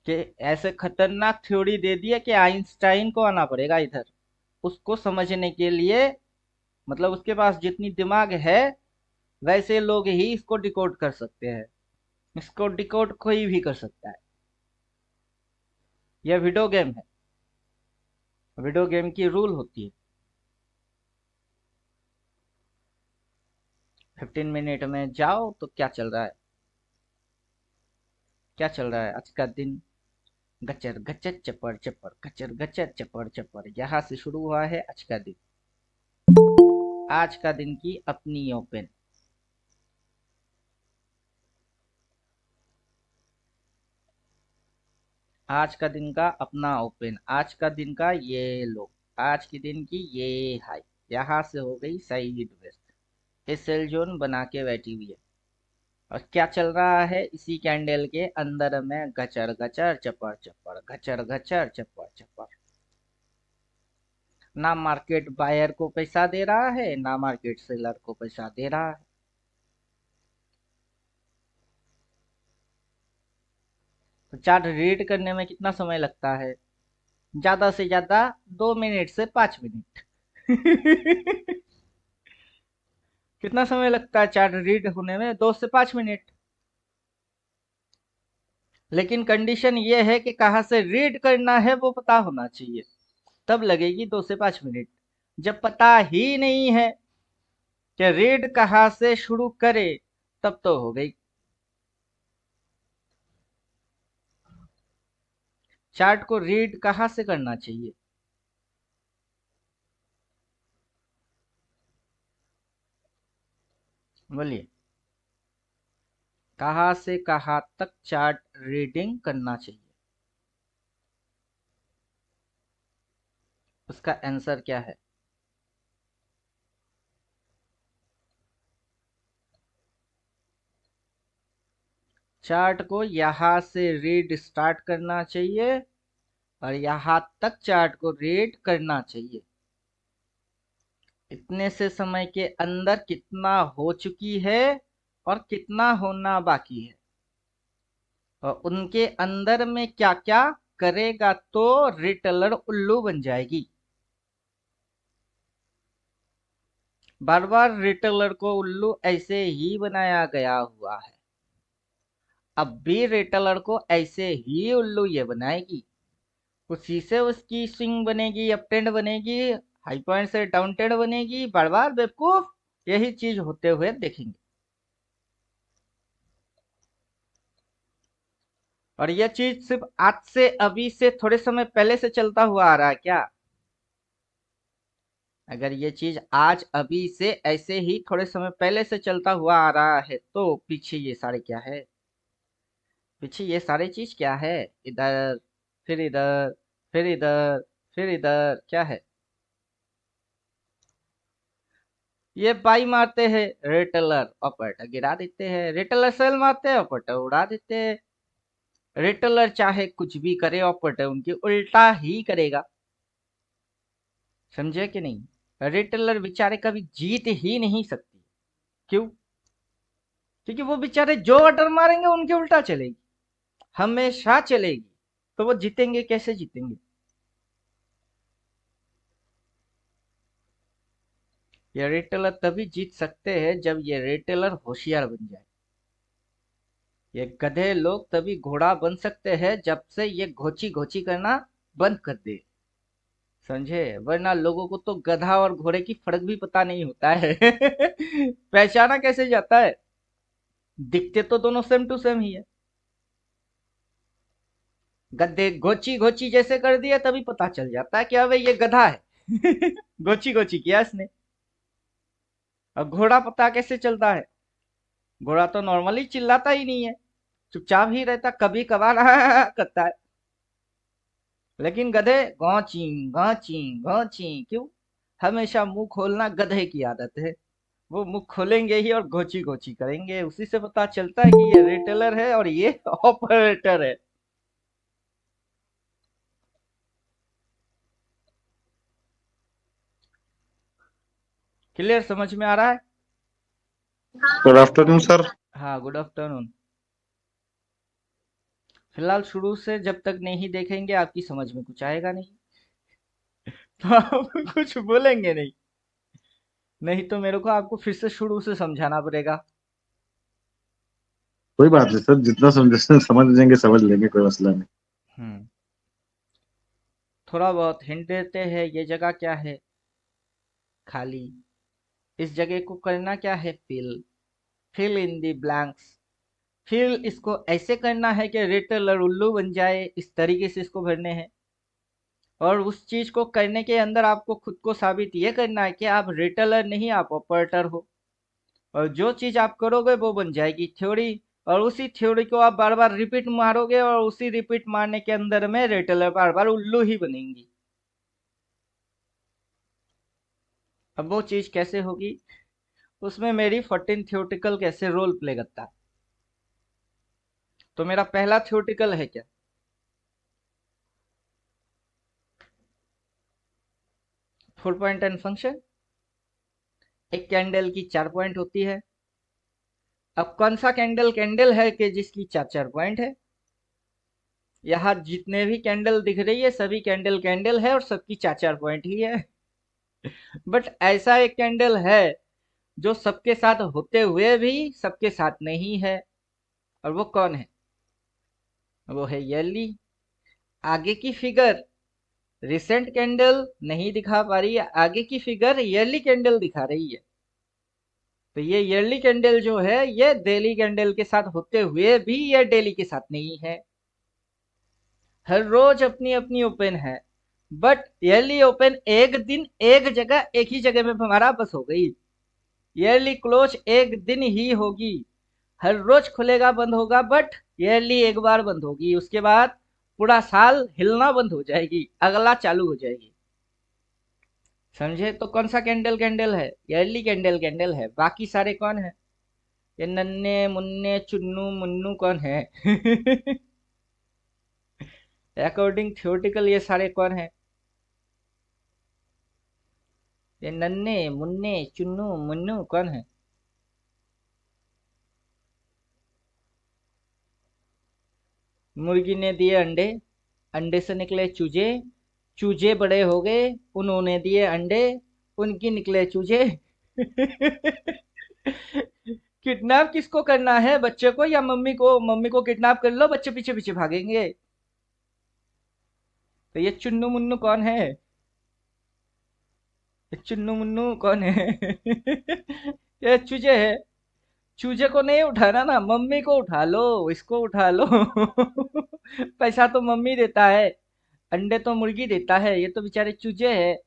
कि ऐसे खतरनाक थ्योरी दे दिया कि आइंस्टाइन को आना पड़ेगा इधर उसको समझने के लिए। मतलब उसके पास जितनी दिमाग है वैसे लोग ही इसको डिकोड कर सकते हैं, इसको डिकोड कोई भी कर सकता है। यह वीडियो गेम है, वीडियो गेम की रूल होती है। 15 मिनट में जाओ तो क्या चल रहा है, क्या चल रहा है आज का दिन, गचर गचर चपर चपर, गचर गचर चपर चपर, यहाँ से शुरू हुआ है आज का दिन। आज का दिन की अपनी ओपन, आज का दिन का अपना ओपन, आज का दिन का ये लो, आज के दिन की ये हाई, यहाँ से हो गई साइड वेस्ट, ये सेल जोन बना के बैठी हुई है। और क्या चल रहा है इसी कैंडल के अंदर में, गचर गचर चपर चपर, गचर गचर चपर चपर। ना मार्केट बायर को पैसा दे रहा है, ना मार्केट सेलर को पैसा दे रहा है। तो चार्ट रीड करने में कितना समय लगता है, ज्यादा से ज्यादा 2 मिनट से 5 मिनट। कितना समय लगता है चार्ट रीड होने में, 2 से 5 मिनट। लेकिन कंडीशन ये है कि कहाँ से रीड करना है वो पता होना चाहिए, तब लगेगी 2 से 5 मिनट। जब पता ही नहीं है कि रीड कहाँ से शुरू करे, तब तो हो गई। चार्ट को रीड कहाँ से करना चाहिए? बोलिए, कहाँ से कहाँ तक चार्ट रीडिंग करना चाहिए? उसका आंसर क्या है? चार्ट को यहाँ से रीड स्टार्ट करना चाहिए और यहाँ तक चार्ट को रीड करना चाहिए। इतने से समय के अंदर कितना हो चुकी है और कितना होना बाकी है, और उनके अंदर में क्या क्या करेगा तो रिटेलर उल्लू बन जाएगी। बार बार रिटेलर को उल्लू ऐसे ही बनाया गया हुआ है, अब भी रिटेलर को ऐसे ही उल्लू ये बनाएगी। उसी से उसकी स्विंग बनेगी, अप ट्रेंड बनेगी, हाई पॉइंट से डाउन ट्रेंड बनेगी। बार बार बेवकूफ यही चीज होते हुए देखेंगे। और यह चीज सिर्फ आज से, अभी से, थोड़े समय पहले से चलता हुआ आ रहा है क्या? अगर ये चीज आज अभी से ऐसे ही थोड़े समय पहले से चलता हुआ आ रहा है तो पीछे ये सारे क्या है? पीछे ये सारे चीज क्या है? इधर, फिर इधर, फिर इधर, फिर इधर, क्या है? ये बाई मारते हैं रिटेलर, ऑपरेटर गिरा देते हैं। रिटेलर सेल मारते हैं, ऑपरेटर उड़ा देते हैं। रिटेलर चाहे कुछ भी करे, ऑपरेटर उनकी उल्टा ही करेगा। समझे कि नहीं? रिटेलर बेचारे कभी जीत ही नहीं सकती। क्यों? क्योंकि वो बेचारे जो ऑर्डर मारेंगे उनके उल्टा चलेगी, हमेशा चलेगी। तो वो जीतेंगे कैसे? जीतेंगे? ये रिटेलर तभी जीत सकते हैं जब ये रिटेलर होशियार बन जाए। ये गधे लोग तभी घोड़ा बन सकते हैं जब से ये घोची घोची करना बंद कर दे। समझे? वरना लोगों को तो गधा और घोड़े की फर्क भी पता नहीं होता है। पहचाना कैसे जाता है? दिखते तो दोनों सेम टू सेम ही है। गधे गोची गोची जैसे कर दिया तभी पता चल जाता है कि अबे ये गधा है। गोची गोची किया इसने। और घोड़ा पता कैसे चलता है? घोड़ा तो नॉर्मली चिल्लाता ही नहीं है, चुपचाप ही रहता, कभी कभार करता है। लेकिन गधे गौची गौची गौची क्यों? हमेशा मुंह खोलना गधे की आदत है। वो मुंह खोलेंगे ही और गोची गोची करेंगे। उसी से पता चलता है कि ये रिटेलर है और ये ऑपरेटर है। क्लियर? समझ में आ रहा है? Good afternoon sir. हाँ, गुड आफ्टरनून। फिलहाल शुरू से जब तक नहीं देखेंगे आपकी समझ में कुछ आएगा नहीं। तो आप कुछ बोलेंगे नहीं, नहीं तो मेरे को आपको फिर से शुरू से समझाना पड़ेगा। कोई बात नहीं सर, जितना समझ लेंगे समझ लेंगे, कोई मसला नहीं। हम्म थोड़ा बहुत हिंट देते हैं। ये जगह क्या है? खाली। इस जगह को करना क्या है? Fill. Fill in the blanks. फिर इसको ऐसे करना है कि रिटेलर उल्लू बन जाए, इस तरीके से इसको भरने हैं। और उस चीज को करने के अंदर आपको खुद को साबित ये करना है कि आप रिटेलर नहीं, आप ऑपरेटर हो। और जो चीज आप करोगे वो बन जाएगी थ्योरी, और उसी थ्योरी को आप बार बार रिपीट मारोगे और उसी रिपीट मारने के अंदर में रिटेलर बार बार उल्लू ही बनेंगी। अब वो चीज कैसे होगी? उसमें मेरी 14 थ्योरेटिकल कैसे रोल प्ले करता है। तो मेरा पहला थ्योरेटिकल है क्या? 4.10 फंक्शन। एक कैंडल की 4 पॉइंट होती है। अब कौन सा कैंडल कैंडल है कि जिसकी 4 पॉइंट है? यहाँ जितने भी कैंडल दिख रही है सभी कैंडल कैंडल है और सबकी 4 पॉइंट ही है। बट ऐसा एक कैंडल है जो सबके साथ होते हुए भी सबके साथ नहीं है, और वो कौन है? वो है ईयरली। आगे की फिगर रिसेंट कैंडल नहीं दिखा पा रही है, आगे की फिगर ईयरली कैंडल दिखा रही है। तो ये ईयरली कैंडल जो है ये डेली कैंडल के साथ होते हुए भी ये डेली के साथ नहीं है। हर रोज अपनी अपनी ओपन है, बट ईयरली ओपन एक दिन एक जगह एक ही जगह में हमारा बस हो गई। ईयरली क्लोज एक दिन ही होगी, हर रोज खुलेगा बंद होगा, बट ईयरली एक बार बंद होगी, उसके बाद पूरा साल हिलना बंद हो जाएगी, अगला चालू हो जाएगी। समझे? तो कौन सा कैंडल कैंडल है? ईयरली कैंडल कैंडल है। बाकी सारे कौन है? ये नन्ने मुन्ने चुन्नू मुन्नू कौन है? अकॉर्डिंग थियोटिकल ये सारे कौन है? ये नन्ने मुन्ने चुन्नू मुन्नू कौन है? मुर्गी ने दिए अंडे, अंडे से निकले चूजे, चूजे बड़े हो गए, उन्होंने दिए अंडे, उनकी निकले चूजे। किडनैप किसको करना है? बच्चे को या मम्मी को? मम्मी को किडनैप कर लो, बच्चे पीछे पीछे भागेंगे। तो ये चुन्नू मुन्नू कौन है? ये चुन्नू मुन्नू कौन है? ये चूजे है। चूजे को नहीं उठाना ना, मम्मी को उठा लो, इसको उठा लो। पैसा तो मम्मी देता है, अंडे तो मुर्गी देता है, ये तो बेचारे चूजे है।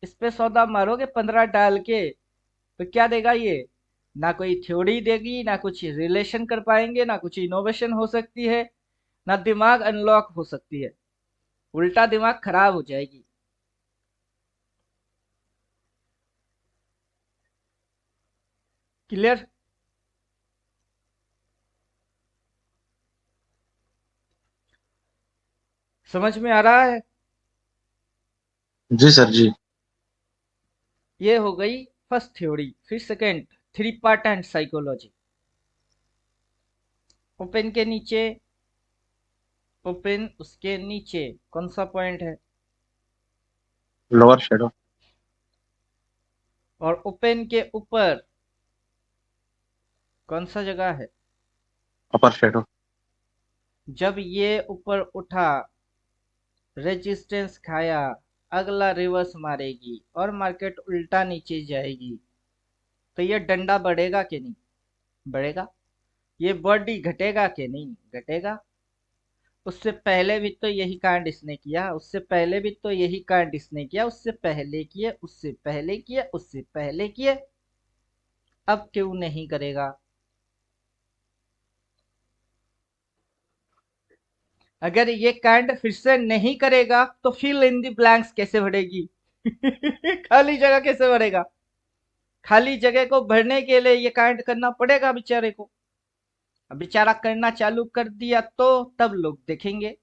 इस पे सौदा मारोगे 15 डाल के तो क्या देगा ये? ना कोई थ्योरी देगी, ना कुछ रिलेशन कर पाएंगे, ना कुछ इनोवेशन हो सकती है, ना दिमाग अनलॉक हो सकती है, उल्टा दिमाग खराब हो जाएगी। क्लियर? समझ में आ रहा है? जी सर जी। ये हो गई फर्स्ट थ्योरी। फिर second, three part and psychology. Open के नीचे, ओपन उसके नीचे कौन सा पॉइंट है? Lower shadow. और ओपन के ऊपर कौन सा जगह है? अपर शेडो। जब ये ऊपर उठा, रेजिस्टेंस खाया, अगला रिवर्स मारेगी और मार्केट उल्टा नीचे जाएगी, तो ये डंडा बढ़ेगा कि नहीं? बढ़ेगा। ये बॉडी घटेगा कि नहीं? घटेगा। उससे पहले भी तो यही कांड इसने किया, उससे पहले भी तो यही कांड इसने किया, उससे पहले किए, उससे पहले किए, उससे पहले किए, अब क्यों नहीं करेगा? अगर ये कांड फिर से नहीं करेगा तो फिल इन द ब्लैंक्स कैसे भरेगी? खाली जगह कैसे भरेगा? खाली जगह को भरने के लिए ये कांड करना पड़ेगा बेचारे को। अब बेचारा करना चालू कर दिया तो तब लोग देखेंगे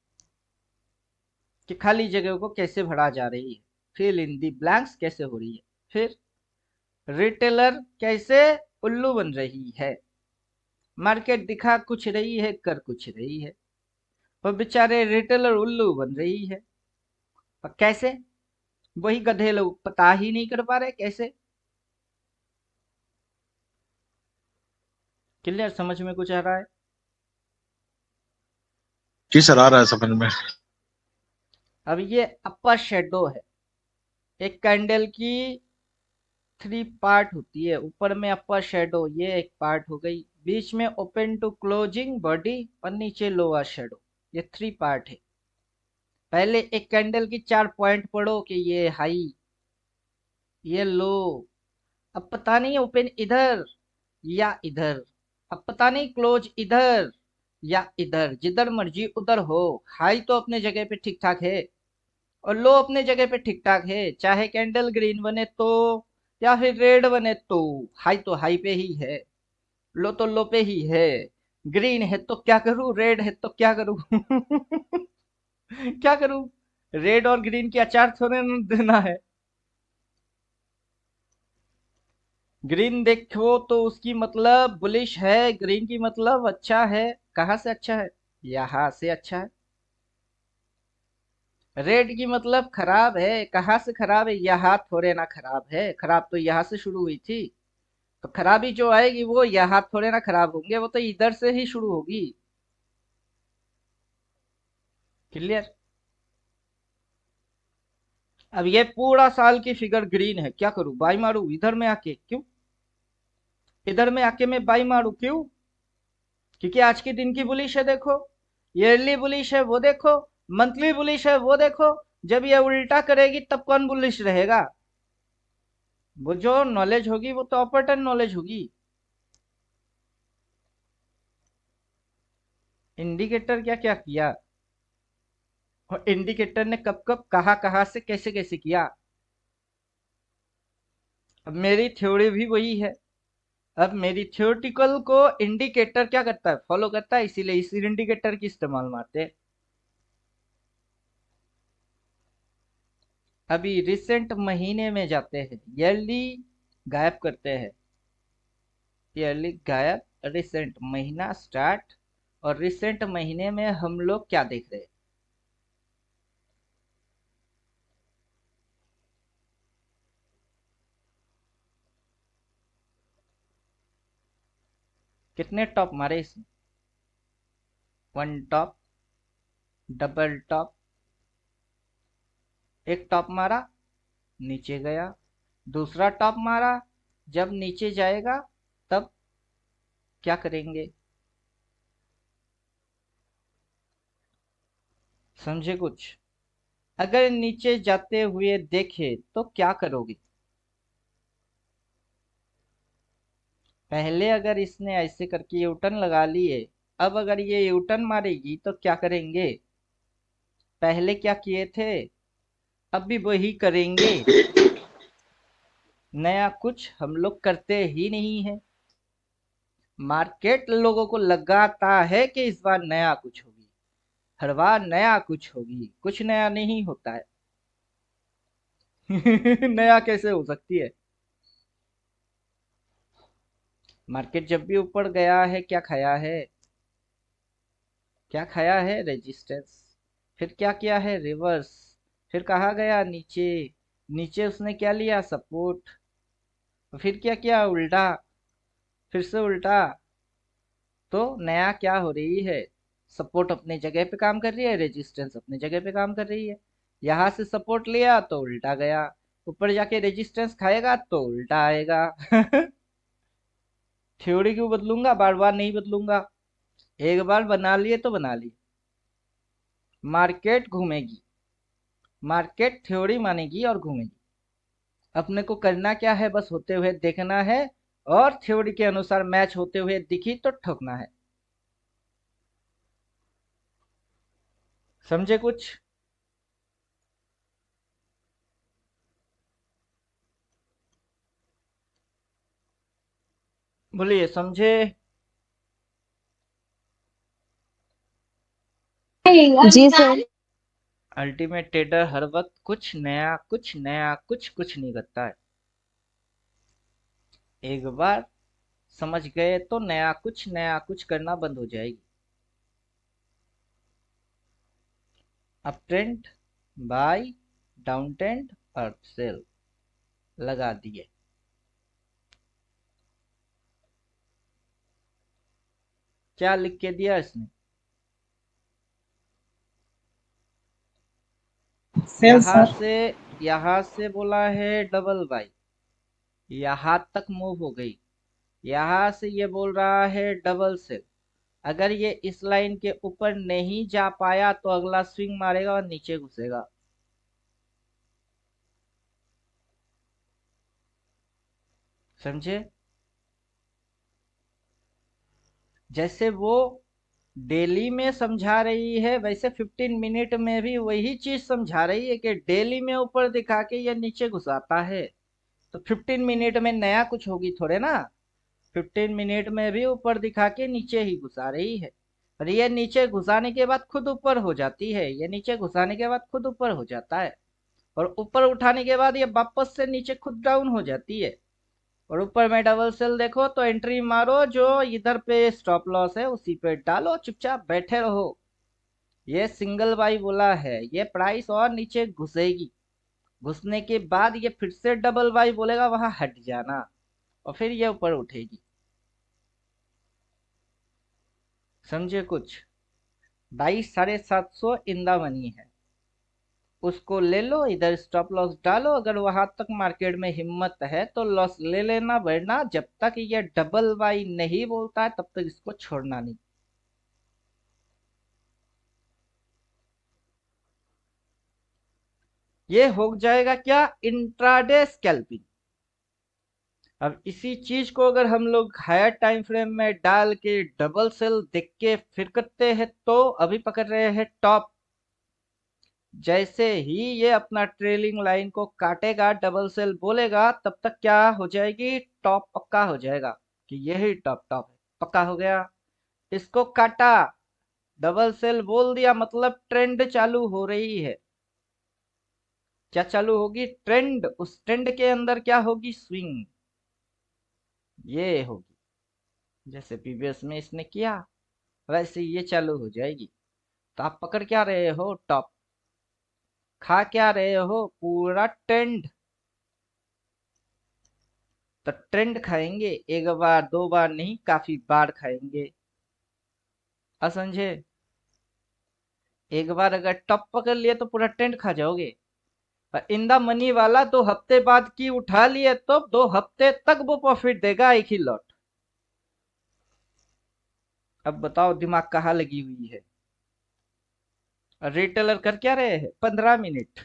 कि खाली जगह को कैसे भरा जा रही है, फिल इन दी ब्लैंक्स कैसे हो रही है, फिर रिटेलर कैसे उल्लू बन रही है। मार्केट दिखा कुछ रही है, कर कुछ रही है, पर बेचारे रिटेलर उल्लू बन रही है। और कैसे? वही गधे लोग पता ही नहीं कर पा रहे कैसे। क्लियर? समझ में कुछ आ रहा है? जी सर आ रहा है समझ में। अब ये अपर शेडो है। एक कैंडल की थ्री पार्ट होती है, ऊपर में अपर शेडो, ये एक पार्ट हो गई, बीच में ओपन टू क्लोजिंग बॉडी और नीचे लोअर शेडो, ये थ्री पार्ट है। पहले एक कैंडल की 4 पॉइंट पढ़ो कि ये हाई, ये लो। अब पता नहीं ओपन इधर या इधर, अब पता नहीं क्लोज इधर या इधर, जिधर मर्जी उधर हो। हाई तो अपने जगह पे ठीक ठाक है और लो अपने जगह पे ठीक ठाक है, चाहे कैंडल ग्रीन बने तो या फिर रेड बने तो हाई तो हाई पे ही है, लो तो लो पे ही है। ग्रीन है तो क्या करूं, रेड है तो क्या करूं? क्या करूं? रेड और ग्रीन की अचार थोड़े न देना है। ग्रीन देखो तो उसकी मतलब बुलिश है, ग्रीन की मतलब अच्छा है। कहाँ से अच्छा है? यहाँ से अच्छा है। रेड की मतलब खराब है, कहाँ से खराब है? यहाँ थोड़े ना खराब है, खराब तो यहाँ से शुरू हुई थी। तो खराबी जो आएगी वो यहाँ थोड़े ना खराब होंगे, वो तो इधर से ही शुरू होगी। क्लियर। अब ये पूरा साल की फिगर ग्रीन है, क्या करूं, बाई मारू इधर में आके, क्यों इधर में आके मैं बाई मारू, क्यों, क्योंकि आज के दिन की बुलिश है, देखो ईयरली बुलिश है वो देखो, मंथली बुलिश है वो देखो। जब ये उल्टा करेगी तब कौन बुलिश रहेगा, वो जो नॉलेज होगी वो तो अपर टर्न नॉलेज होगी। इंडिकेटर क्या क्या किया, और इंडिकेटर ने कब कब कहा से कैसे कैसे किया। अब मेरी थ्योरी भी वही है। अब मेरी थ्योरेटिकल को इंडिकेटर क्या करता है, फॉलो करता है, इसीलिए इस इंडिकेटर की इस्तेमाल मारते हैं। अभी रिसेंट महीने में जाते हैं, ईयरली गायब करते हैं, ईयरली गायब, रिसेंट महीना स्टार्ट, और रिसेंट महीने में हम लोग क्या देख रहे हैं। कितने टॉप मारे इसमें, वन टॉप, डबल टॉप, एक टॉप मारा नीचे गया, दूसरा टॉप मारा, जब नीचे जाएगा तब क्या करेंगे, समझे कुछ। अगर नीचे जाते हुए देखे तो क्या करोगे, पहले अगर इसने ऐसे करके यूटर्न लगा लिए, अब अगर ये यूटर्न मारेगी तो क्या करेंगे, पहले क्या किए थे अब भी वही करेंगे। नया कुछ हम लोग करते ही नहीं है। मार्केट लोगों को लगाता है कि इस बार नया कुछ होगी, हर बार नया कुछ होगी, कुछ नया नहीं होता है। नया कैसे हो सकती है। मार्केट जब भी ऊपर गया है क्या खाया है, क्या खाया है, रेजिस्टेंस, फिर क्या किया है, रिवर्स, फिर कहा गया नीचे, नीचे उसने क्या लिया, सपोर्ट, फिर क्या किया, उल्टा, फिर से उल्टा। तो नया क्या हो रही है, सपोर्ट अपने जगह पे काम कर रही है, रेजिस्टेंस अपने जगह पे काम कर रही है। यहाँ से सपोर्ट लिया तो उल्टा गया, ऊपर जाके रेजिस्टेंस खाएगा तो उल्टा आएगा। थ्योरी क्यों बदलूंगा, बार बार नहीं बदलूंगा, एक बार बना लिए तो बना लिए। मार्केट घूमेगी, मार्केट थ्योरी मानेगी और घूमेगी। अपने को करना क्या है, बस होते हुए देखना है, और थ्योरी के अनुसार मैच होते हुए दिखी तो ठोकना है। समझे कुछ। बोलिए, समझे। जी सर। अल्टीमेट ट्रेडर हर वक्त कुछ नया कुछ नया कुछ नहीं करता है। एक बार समझ गए तो नया कुछ करना बंद हो जाएगी। Up trend buy, down trend और सेल लगा दिए। क्या लिख के दिया इसने, सेल सर। यहां से बोला है डबल बाई, यहां तक मूव हो गई, यहां से ये बोल रहा है डबल सेल। अगर ये इस लाइन के ऊपर नहीं जा पाया तो अगला स्विंग मारेगा और नीचे घुसेगा। समझे। जैसे वो डेली में समझा रही है, वैसे 15 मिनट में भी वही चीज समझा रही है कि डेली में ऊपर दिखा के ये नीचे घुसाता है, तो 15 मिनट में नया कुछ होगी थोड़े ना। 15 मिनट में भी ऊपर दिखा के नीचे ही घुसा रही है, और ये नीचे घुसाने के बाद खुद ऊपर हो जाती है, ये नीचे घुसाने के बाद खुद ऊपर हो जाता है, और ऊपर उठाने के बाद ये वापस से नीचे खुद डाउन हो जाती है। और ऊपर में डबल सेल देखो तो एंट्री मारो, जो इधर पे स्टॉप लॉस है उसी पे डालो, चुपचाप बैठे रहो। ये सिंगल बाई बोला है, ये प्राइस और नीचे घुसेगी, घुसने के बाद ये फिर से डबल बाई बोलेगा, वहां हट जाना, और फिर ये ऊपर उठेगी। समझे कुछ। 22,750 इन द मनी है, उसको ले लो, इधर स्टॉप लॉस डालो। अगर वहां तक मार्केट में हिम्मत है तो लॉस ले लेना, वरना जब तक ये डबल बाई नहीं बोलता है तब तक इसको छोड़ना नहीं। ये हो जाएगा क्या, इंट्राडे स्कैल्पिंग। अब इसी चीज को अगर हम लोग हायर टाइम फ्रेम में डाल के डबल सेल देख के फिर करते हैं, तो अभी पकड़ रहे हैं टॉप। जैसे ही ये अपना ट्रेलिंग लाइन को काटेगा, डबल सेल बोलेगा, तब तक क्या हो जाएगी, टॉप पक्का हो जाएगा कि यही टॉप टॉप है, पक्का हो गया। इसको काटा, डबल सेल बोल दिया, मतलब ट्रेंड चालू हो रही है। क्या चालू होगी, ट्रेंड। उस ट्रेंड के अंदर क्या होगी, स्विंग, ये होगी। जैसे प्रीवियस में इसने किया वैसे ये चालू हो जाएगी। तो आप पकड़ क्या रहे हो, टॉप। खा क्या रहे हो, पूरा ट्रेंड। तो ट्रेंड खाएंगे, एक बार दो बार नहीं, काफी बार खाएंगे। असमझे, एक बार अगर टॉप पकड़ लिए तो पूरा ट्रेंड खा जाओगे। और इन द मनी वाला 2 हफ्ते बाद की उठा लिए तो 2 हफ्ते तक वो प्रॉफिट देगा, एक ही लॉट। अब बताओ दिमाग कहाँ लगी हुई है। और रिटेलर कर क्या रहे हैं, 15 मिनट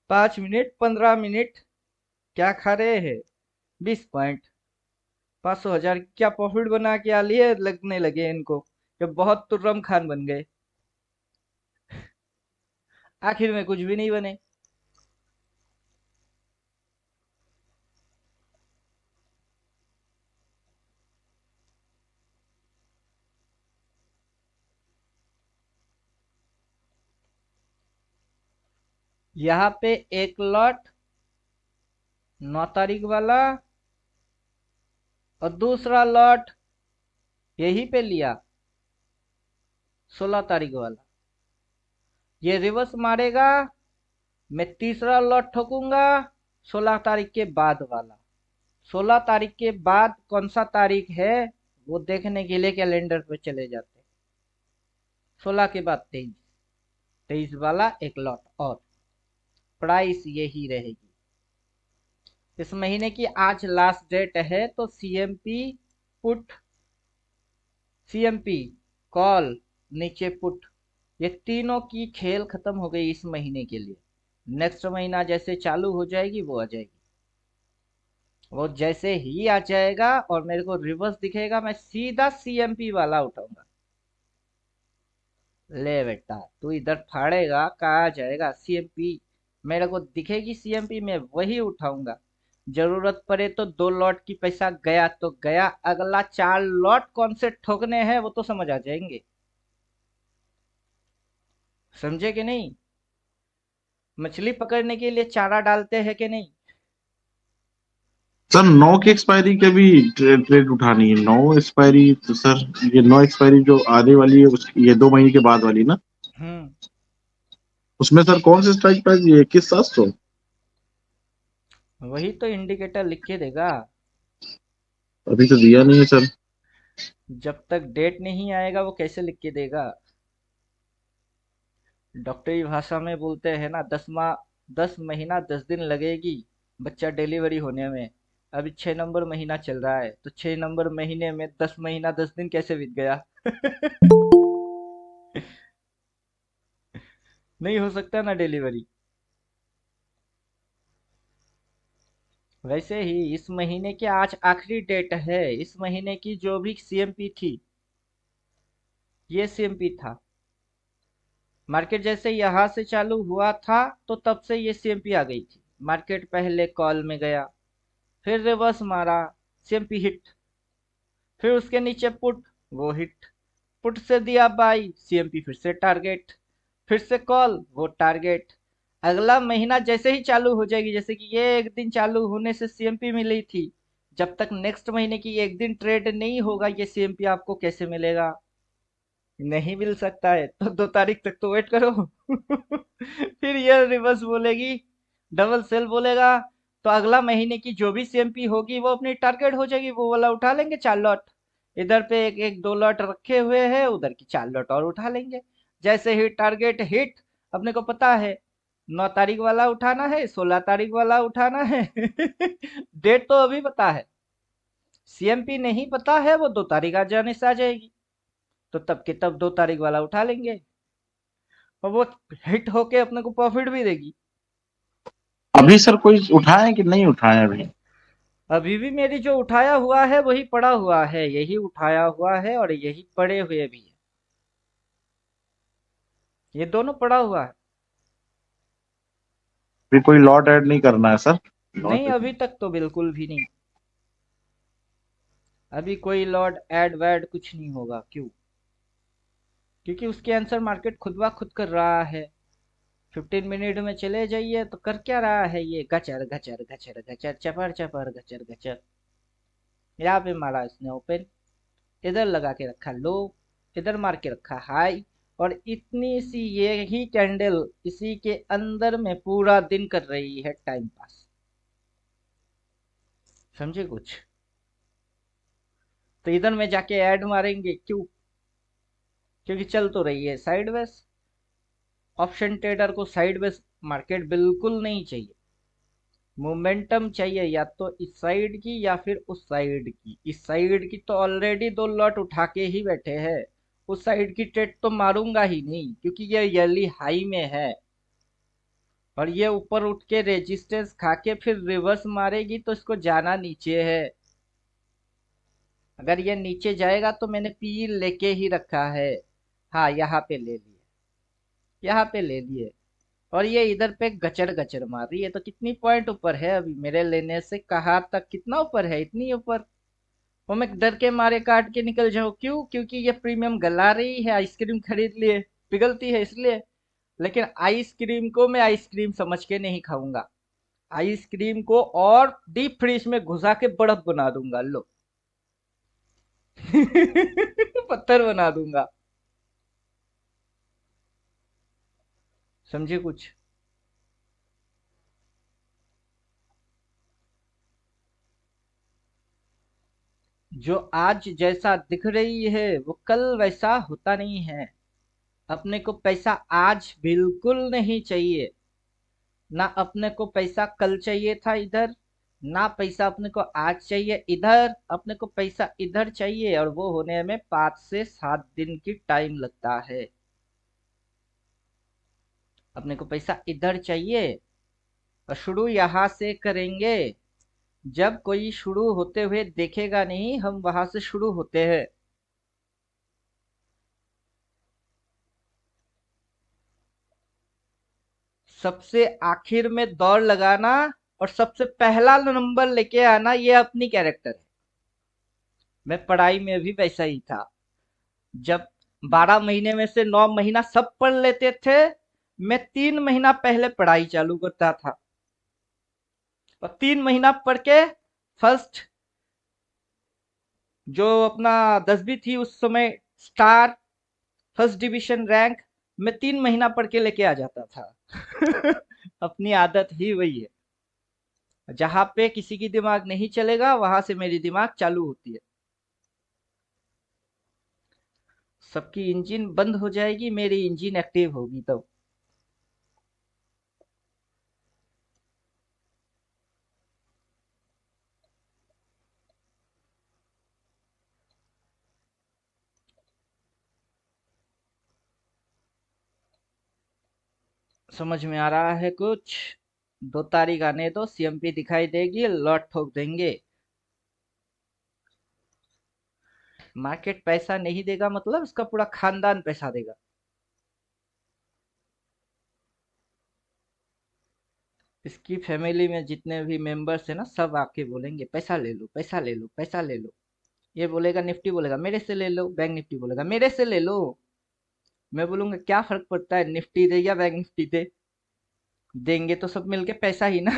5 मिनट 15 मिनट क्या खा रहे हैं, 20 पॉइंट, 500 हजार क्या प्रॉफिट बना के आ लिए, लगने लगे इनको कि बहुत तुर्रम खान बन गए। आखिर में कुछ भी नहीं बने। यहाँ पे एक लॉट 9 तारीख वाला और दूसरा लॉट यहीं पे लिया 16 तारीख वाला। ये रिवर्स मारेगा, मैं तीसरा लॉट ठोकूंगा 16 तारीख के बाद वाला। 16 तारीख के बाद कौन सा तारीख है वो देखने के लिए कैलेंडर पे चले जाते हैं। 16 के बाद 23, 23 वाला एक लॉट और। प्राइस यही रहेगी। इस महीने की आज लास्ट डेट है, तो सीएमपी पुट, सीएमपी कॉल, नीचे पुट, ये तीनों की खेल खत्म हो गई इस महीने के लिए। नेक्स्ट महीना जैसे चालू हो जाएगी वो आ जाएगी। वो जैसे ही आ जाएगा और मेरे को रिवर्स दिखेगा, मैं सीधा सीएमपी वाला उठाऊंगा। ले बेटा, तू इधर फाड़ेगा कहा जाएगा, सीएमपी मेरे को दिखेगी, सीएमपी में वही उठाऊंगा। जरूरत पड़े तो 2 लॉट की पैसा गया तो गया, अगला 4 लॉट कौन से ठोकने हैं वो तो समझ आ जाएंगे। समझे कि नहीं, मछली पकड़ने के लिए चारा डालते हैं कि नहीं। सर 9 की एक्सपायरी के भी ट्रेड उठानी है। 9 एक्सपायरी तो सर, ये 9 एक्सपायरी जो आने वाली है ये 2 महीने के बाद वाली ना, हम्म, उसमें सर कौन सी स्ट्राइक प्राइस, ये 21,700। वही तो इंडिकेटर लिख के देगा। अभी तो दिया नहीं है सर। जब तक डेट नहीं आएगा वो कैसे लिख के देगा। डॉक्टरी भाषा में बोलते हैं ना, 10 महीना 10 दिन लगेगी बच्चा डिलीवरी होने में। अभी 6 नंबर महीना चल रहा है, तो 6 नंबर महीने में 10 महीना 10 दिन कैसे बीत गया। नहीं हो सकता ना डिलीवरी। वैसे ही इस महीने की आज आखिरी डेट है। इस महीने की जो भी सीएमपी थी, ये सीएमपी था। मार्केट जैसे यहाँ से चालू हुआ था तो तब से ये सीएमपी आ गई थी। मार्केट पहले कॉल में गया, फिर रिवर्स मारा, सीएमपी हिट, फिर उसके नीचे पुट, वो हिट, पुट से दिया बाई, सीएमपी फिर से टारगेट, फिर से कॉल, वो टारगेट। अगला महीना जैसे ही चालू हो जाएगी, जैसे कि ये एक दिन चालू होने से सीएमपी मिली थी, जब तक नेक्स्ट महीने की एक दिन ट्रेड नहीं होगा ये सीएमपी आपको कैसे मिलेगा। नहीं मिल सकता है तो 2 तारीख तक तो वेट करो। फिर ये रिवर्स बोलेगी, डबल सेल बोलेगा, तो अगला महीने की जो भी सीएमपी होगी वो अपनी टारगेट हो जाएगी, वो वाला उठा लेंगे 4 लॉट। इधर पे एक एक 2 लॉट रखे हुए हैं, उधर की 4 लॉट और उठा लेंगे। जैसे ही टारगेट हिट, अपने को पता है 9 तारीख वाला उठाना है, 16 तारीख वाला उठाना है। डेट तो अभी पता है, सीएमपी नहीं पता है, वो 2 तारीख आ जाने से आ जाएगी, तो तब के तब 2 तारीख वाला उठा लेंगे और वो हिट होके अपने को प्रॉफिट भी देगी। अभी सर कोई उठाए कि नहीं उठाए अभी? अभी भी मेरी जो उठाया हुआ है वही पड़ा हुआ है, यही उठाया हुआ है और यही पड़े हुए भी है, ये दोनों पड़ा हुआ है। अभी कोई लॉट ऐड नहीं करना है सर? नहीं, लॉट अभी तक तो बिल्कुल भी नहीं, अभी कोई लॉट ऐड वैड कुछ नहीं होगा। क्यों? क्योंकि उसके आंसर मार्केट खुद ब खुद कर रहा है। 15 मिनट में चले जाइए तो कर क्या रहा है, ये गचर गचर गचर गचर, चपर चपर, गचर गचर। यहाँ पे मारा इसने ओपन, इधर लगा के रखा लो, इधर मार के रखा हाई, और इतनी सी ये ही कैंडल इसी के अंदर में पूरा दिन कर रही है टाइम पास। समझे कुछ? तो इधर में जाके ऐड मारेंगे क्यों? क्योंकि चल तो रही है साइडवेज। ऑप्शन ट्रेडर को साइडवेज मार्केट बिल्कुल नहीं चाहिए, मोमेंटम चाहिए, या तो इस साइड की या फिर उस साइड की। इस साइड की तो ऑलरेडी 2 लॉट उठा के ही बैठे हैं, उस साइड की ट्रेड तो मारूंगा ही नहीं, क्योंकि ये ईयरली हाई में है और ये ऊपर उठ के रेजिस्टेंस खा के फिर रिवर्स मारेगी, तो इसको जाना नीचे है। अगर ये नीचे जाएगा तो मैंने पी लेके ही रखा है। हाँ, यहाँ पे ले लिए, यहाँ पे ले लिए, और ये इधर पे गचर गचर मार रही है। तो कितनी पॉइंट ऊपर है अभी मेरे लेने से? कहाँ तक, कितना ऊपर है? इतनी ऊपर। वो मैं डर के मारे काट के निकल जाऊं, क्यों? क्योंकि ये प्रीमियम गला रही है, आइसक्रीम खरीद लिए, पिघलती है इसलिए। लेकिन आइसक्रीम को मैं आइसक्रीम समझ के नहीं खाऊंगा, आइसक्रीम को और डीप फ्रीज में घुसा के बर्फ बना दूंगा, लो। पत्थर बना दूंगा। समझे कुछ? जो आज जैसा दिख रही है वो कल वैसा होता नहीं है। अपने को पैसा आज बिल्कुल नहीं चाहिए, ना अपने को पैसा कल चाहिए था इधर, ना पैसा अपने को आज चाहिए इधर। अपने को पैसा इधर चाहिए और वो होने में 5 से 7 दिन की टाइम लगता है। अपने को पैसा इधर चाहिए और शुरू यहाँ से करेंगे। जब कोई शुरू होते हुए देखेगा नहीं, हम वहां से शुरू होते हैं। सबसे आखिर में दौड़ लगाना और सबसे पहला नंबर लेके आना, ये अपनी कैरेक्टर है। मैं पढ़ाई में भी वैसा ही था। जब 12 महीने में से 9 महीना सब पढ़ लेते थे, मैं 3 महीना पहले पढ़ाई चालू करता था और 3 महीना पढ़ के फर्स्ट, जो अपना 10वीं थी उस समय, स्टार, फर्स्ट डिवीजन रैंक, मैं 3 महीना पढ़ के लेके आ जाता था। अपनी आदत ही वही है। जहां पे किसी की दिमाग नहीं चलेगा वहां से मेरी दिमाग चालू होती है। सबकी इंजन बंद हो जाएगी, मेरी इंजन एक्टिव होगी तब। समझ में आ रहा है कुछ? 2 तारीख आने दो, सीएमपी दिखाई देगी, लॉट ठोक देंगे। मार्केट पैसा नहीं देगा मतलब उसका पूरा खानदान पैसा देगा। इसकी फैमिली में जितने भी मेंबर्स है ना, सब आके बोलेंगे पैसा ले लो, पैसा ले लो, पैसा ले लो। ये बोलेगा, निफ्टी बोलेगा मेरे से ले लो, बैंक निफ्टी बोलेगा मेरे से ले लो। मैं बोलूंगा क्या फर्क पड़ता है, निफ्टी दे या बैंक निफ्टी दे, देंगे तो सब मिलके पैसा ही ना।